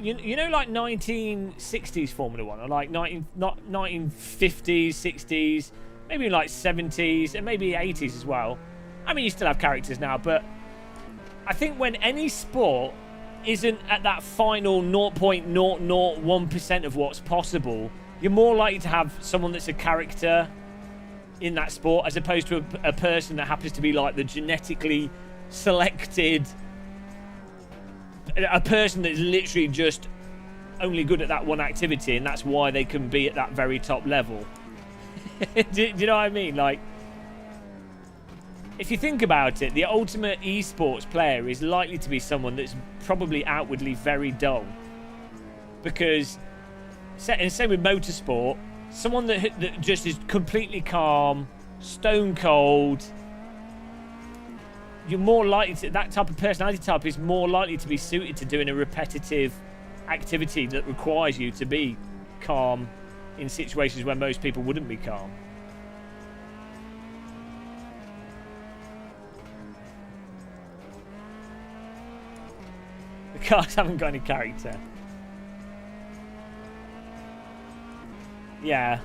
you know, like 1960s Formula One, or like 1950s, 60s, maybe like 70s, and maybe 80s as well. I mean, you still have characters now, but I think when any sport isn't at that final 0.001% of what's possible, you're more likely to have someone that's a character in that sport as opposed to a person that happens to be like the genetically selected, a person that's literally just only good at that one activity, and that's why they can be at that very top level. do you know what I mean? Like, if you think about it, the ultimate esports player is likely to be someone that's probably outwardly very dull, because and same with motorsport, someone that just is completely calm, stone cold. You're more likely to, that type of personality type is more likely to be suited to doing a repetitive activity that requires you to be calm in situations where most people wouldn't be calm. The cars haven't got any character. Yeah.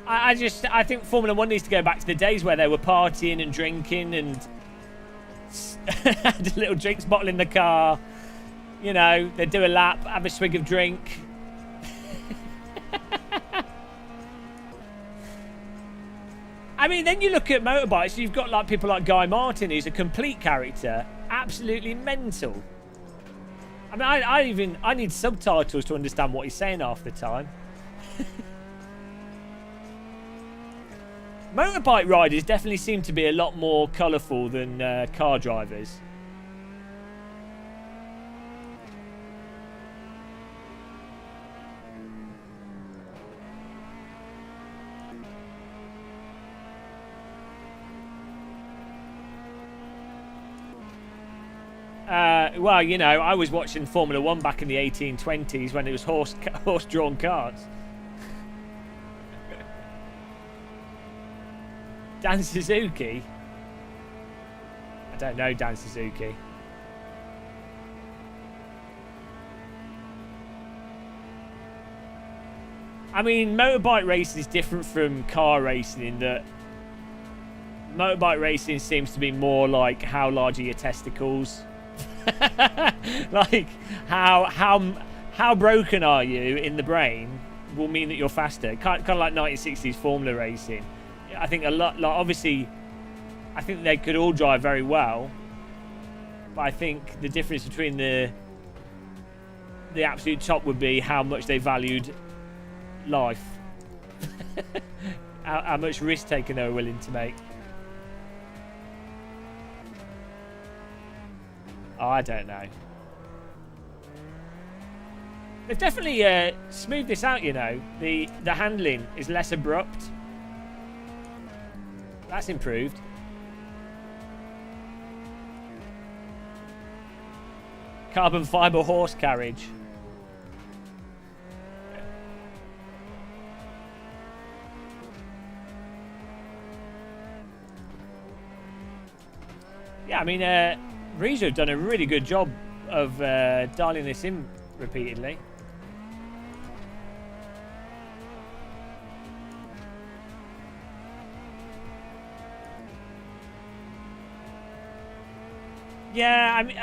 I think Formula 1 needs to go back to the days where they were partying and drinking and had a little drinks bottle in the car. You know, they'd do a lap, have a swig of drink. I mean, then you look at motorbikes, you've got like people like Guy Martin, who's a complete character, absolutely mental. I mean, I need subtitles to understand what he's saying half the time. Motorbike riders definitely seem to be a lot more colourful than car drivers. Well, you know, I was watching Formula 1 back in the 1820s when it was horse-drawn carts. Dan Suzuki? I don't know Dan Suzuki. I mean, motorbike racing is different from car racing in that motorbike racing seems to be more like how large are your testicles? Like how broken are you in the brain will mean that you're faster. Kind of like 1960s Formula racing. I think a lot, like obviously, I think they could all drive very well, but I think the difference between the absolute top would be how much they valued life, how much risk taking they were willing to make. Oh, I don't know. They've definitely smoothed this out, you know. The handling is less abrupt. That's improved. Carbon fibre horse carriage. Yeah, I mean, Rizzo have done a really good job of dialing this in repeatedly. Yeah, I mean,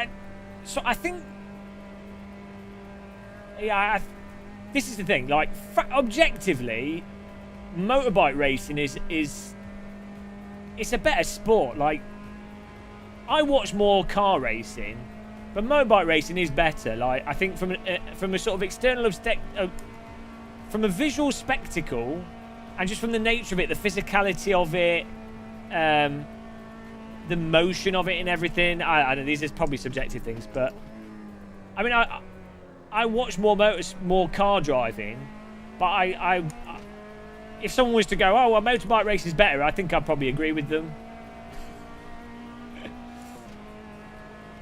so I think, yeah, this is the thing. Like, objectively, motorbike racing is it's a better sport. Like, I watch more car racing But motorbike racing is better. Like, I think from a sort of external from a visual spectacle, and just from the nature of it, the physicality of it, the motion of it and everything. I know these are probably subjective things, but I mean, I watch more car driving, but if someone was to go, oh, well, motorbike racing is better, I think I'd probably agree with them.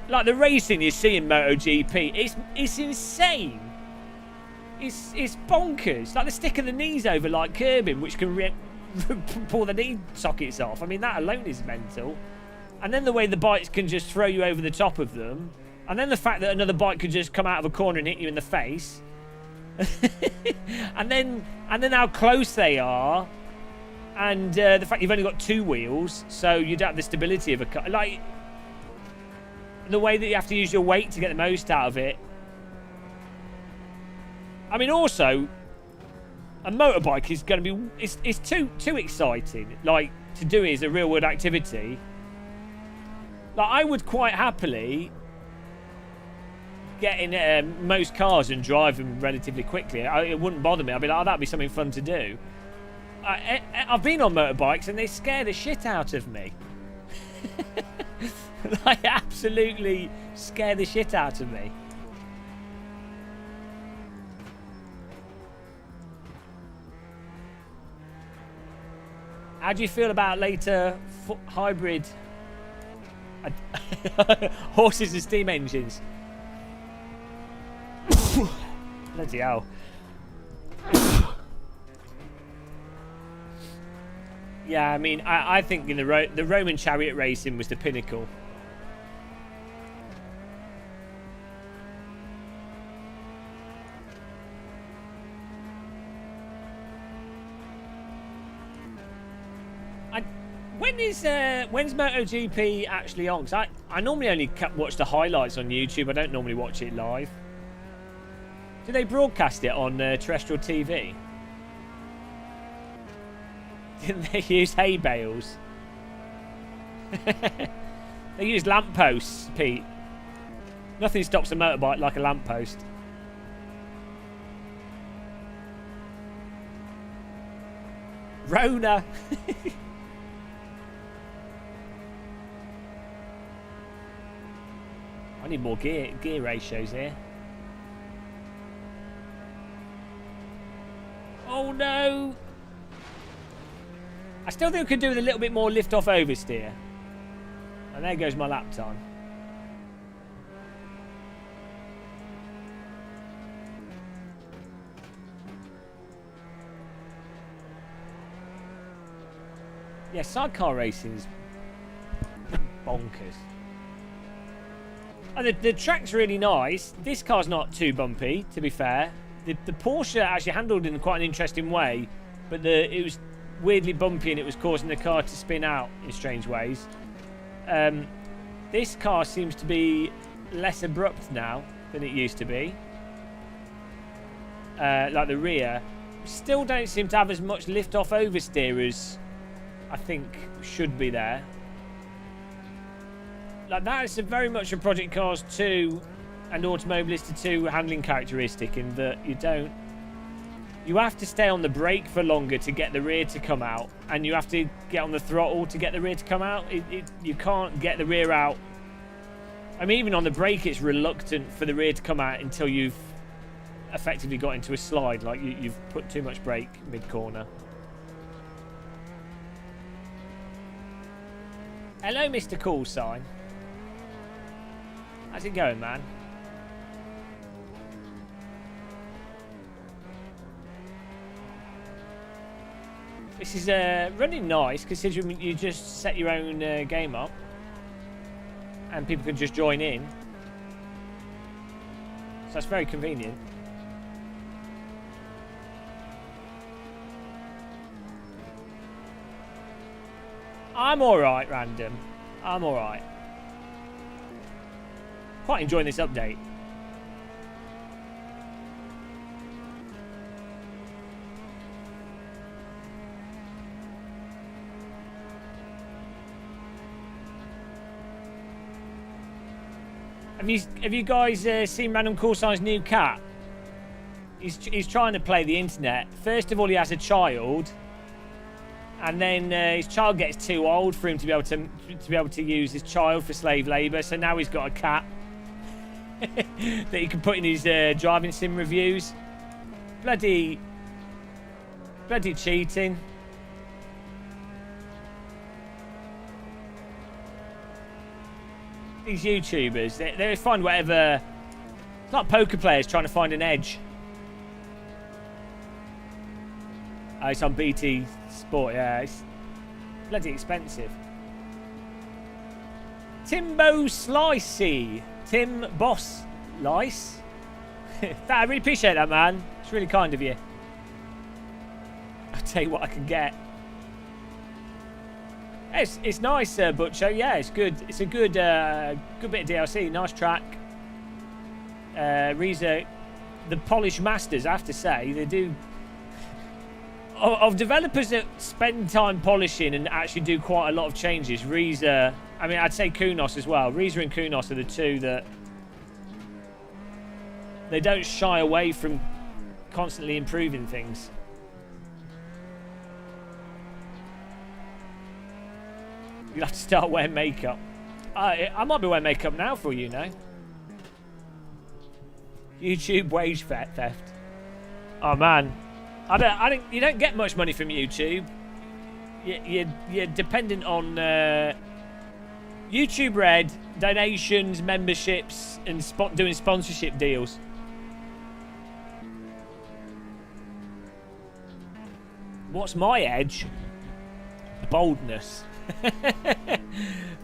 Like the racing you see in MotoGP, it's insane. It's bonkers. Like the sticking the knees over like curbing, which can pull the knee sockets off. I mean, that alone is mental. And then the way the bikes can just throw you over the top of them. And then the fact that another bike could just come out of a corner and hit you in the face. and then how close they are. And the fact you've only got 2 wheels, so you don't have the stability of a car. Like, the way that you have to use your weight to get the most out of it. I mean, also, a motorbike is going to be... It's too exciting, like, to do it as a real-world activity. Like, I would quite happily get in most cars and drive them relatively quickly. It wouldn't bother me. I'd be like, oh, that'd be something fun to do. I've been on motorbikes and they scare the shit out of me. Like, absolutely scare the shit out of me. How do you feel about later hybrid horses and steam engines? Bloody hell. Yeah, I mean, I think in the Roman chariot racing was the pinnacle. When's MotoGP actually on? Because I normally only watch the highlights on YouTube. I don't normally watch it live. Do they broadcast it on terrestrial TV? Didn't they use hay bales? They use lampposts, Pete. Nothing stops a motorbike like a lamppost. Rona. I need more gear ratios here. Oh no! I still think I could do with a little bit more lift off oversteer. And there goes my lap time. Yeah, sidecar racing is bonkers. And the track's really nice. This car's not too bumpy, to be fair. The Porsche actually handled in quite an interesting way, but it was weirdly bumpy and it was causing the car to spin out in strange ways. This car seems to be less abrupt now than it used to be. Like the rear. Still don't seem to have as much lift-off oversteer as I think should be there. Like, that is very much a Project Cars 2 and Automobilista 2 handling characteristic, in that you have to stay on the brake for longer to get the rear to come out, and you have to get on the throttle to get the rear to come out. You can't get the rear out. I mean, even on the brake, it's reluctant for the rear to come out until you've effectively got into a slide, like you've put too much brake mid-corner. Hello, Mr. Call Sign. How's it going, man? This is running nice, considering you just set your own game up. And people can just join in. So that's very convenient. I'm alright, Random. I'm alright. Quite enjoying this update. Have you guys seen Random Call Sign's new cat? He's trying to play the internet. First of all, he has a child, and then his child gets too old for him to be able to use his child for slave labour. So now he's got a cat that he can put in his driving sim reviews. Bloody cheating. These YouTubers, they find whatever. It's like poker players trying to find an edge. Oh, it's on BT Sport, yeah. It's bloody expensive. Timbo Slicey. Tim Boss Lice. I really appreciate that, man. It's really kind of you. I'll tell you what I can get. It's nice, Butcher. Yeah, it's good. It's a good bit of DLC. Nice track. Reza, the polished masters, I have to say, they do. Of developers that spend time polishing and actually do quite a lot of changes, Reza, I mean, I'd say Kunos as well. Reza and Kunos are the two that they don't shy away from constantly improving things. You'll have to start wearing makeup. I might be wearing makeup now for all you know. YouTube wage theft. Oh man, you don't get much money from YouTube. You're dependent on YouTube Red, donations, memberships, and doing sponsorship deals. What's my edge? Boldness.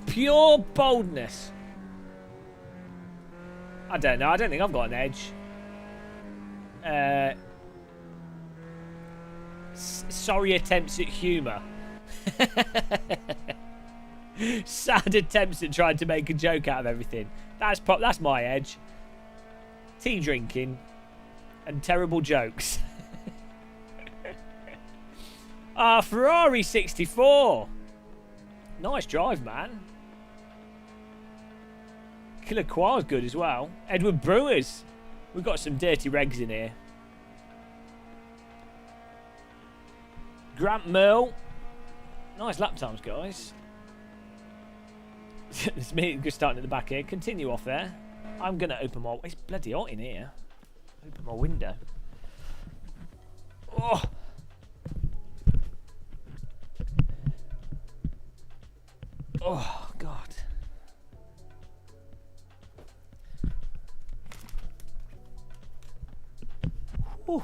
Pure boldness. I don't know. I don't think I've got an edge. Sorry attempts at humour. Sad attempts at trying to make a joke out of everything. That's my edge. Tea drinking and terrible jokes. Ferrari 64. Nice drive, man. Killer Qua's good as well. Edward Brewers. We've got some dirty regs in here. Grant Merle. Nice lap times, guys. It's me just starting at the back here. Continue off there. I'm going to open my... It's bloody hot in here. Open my window. Oh. Oh, God. Whew.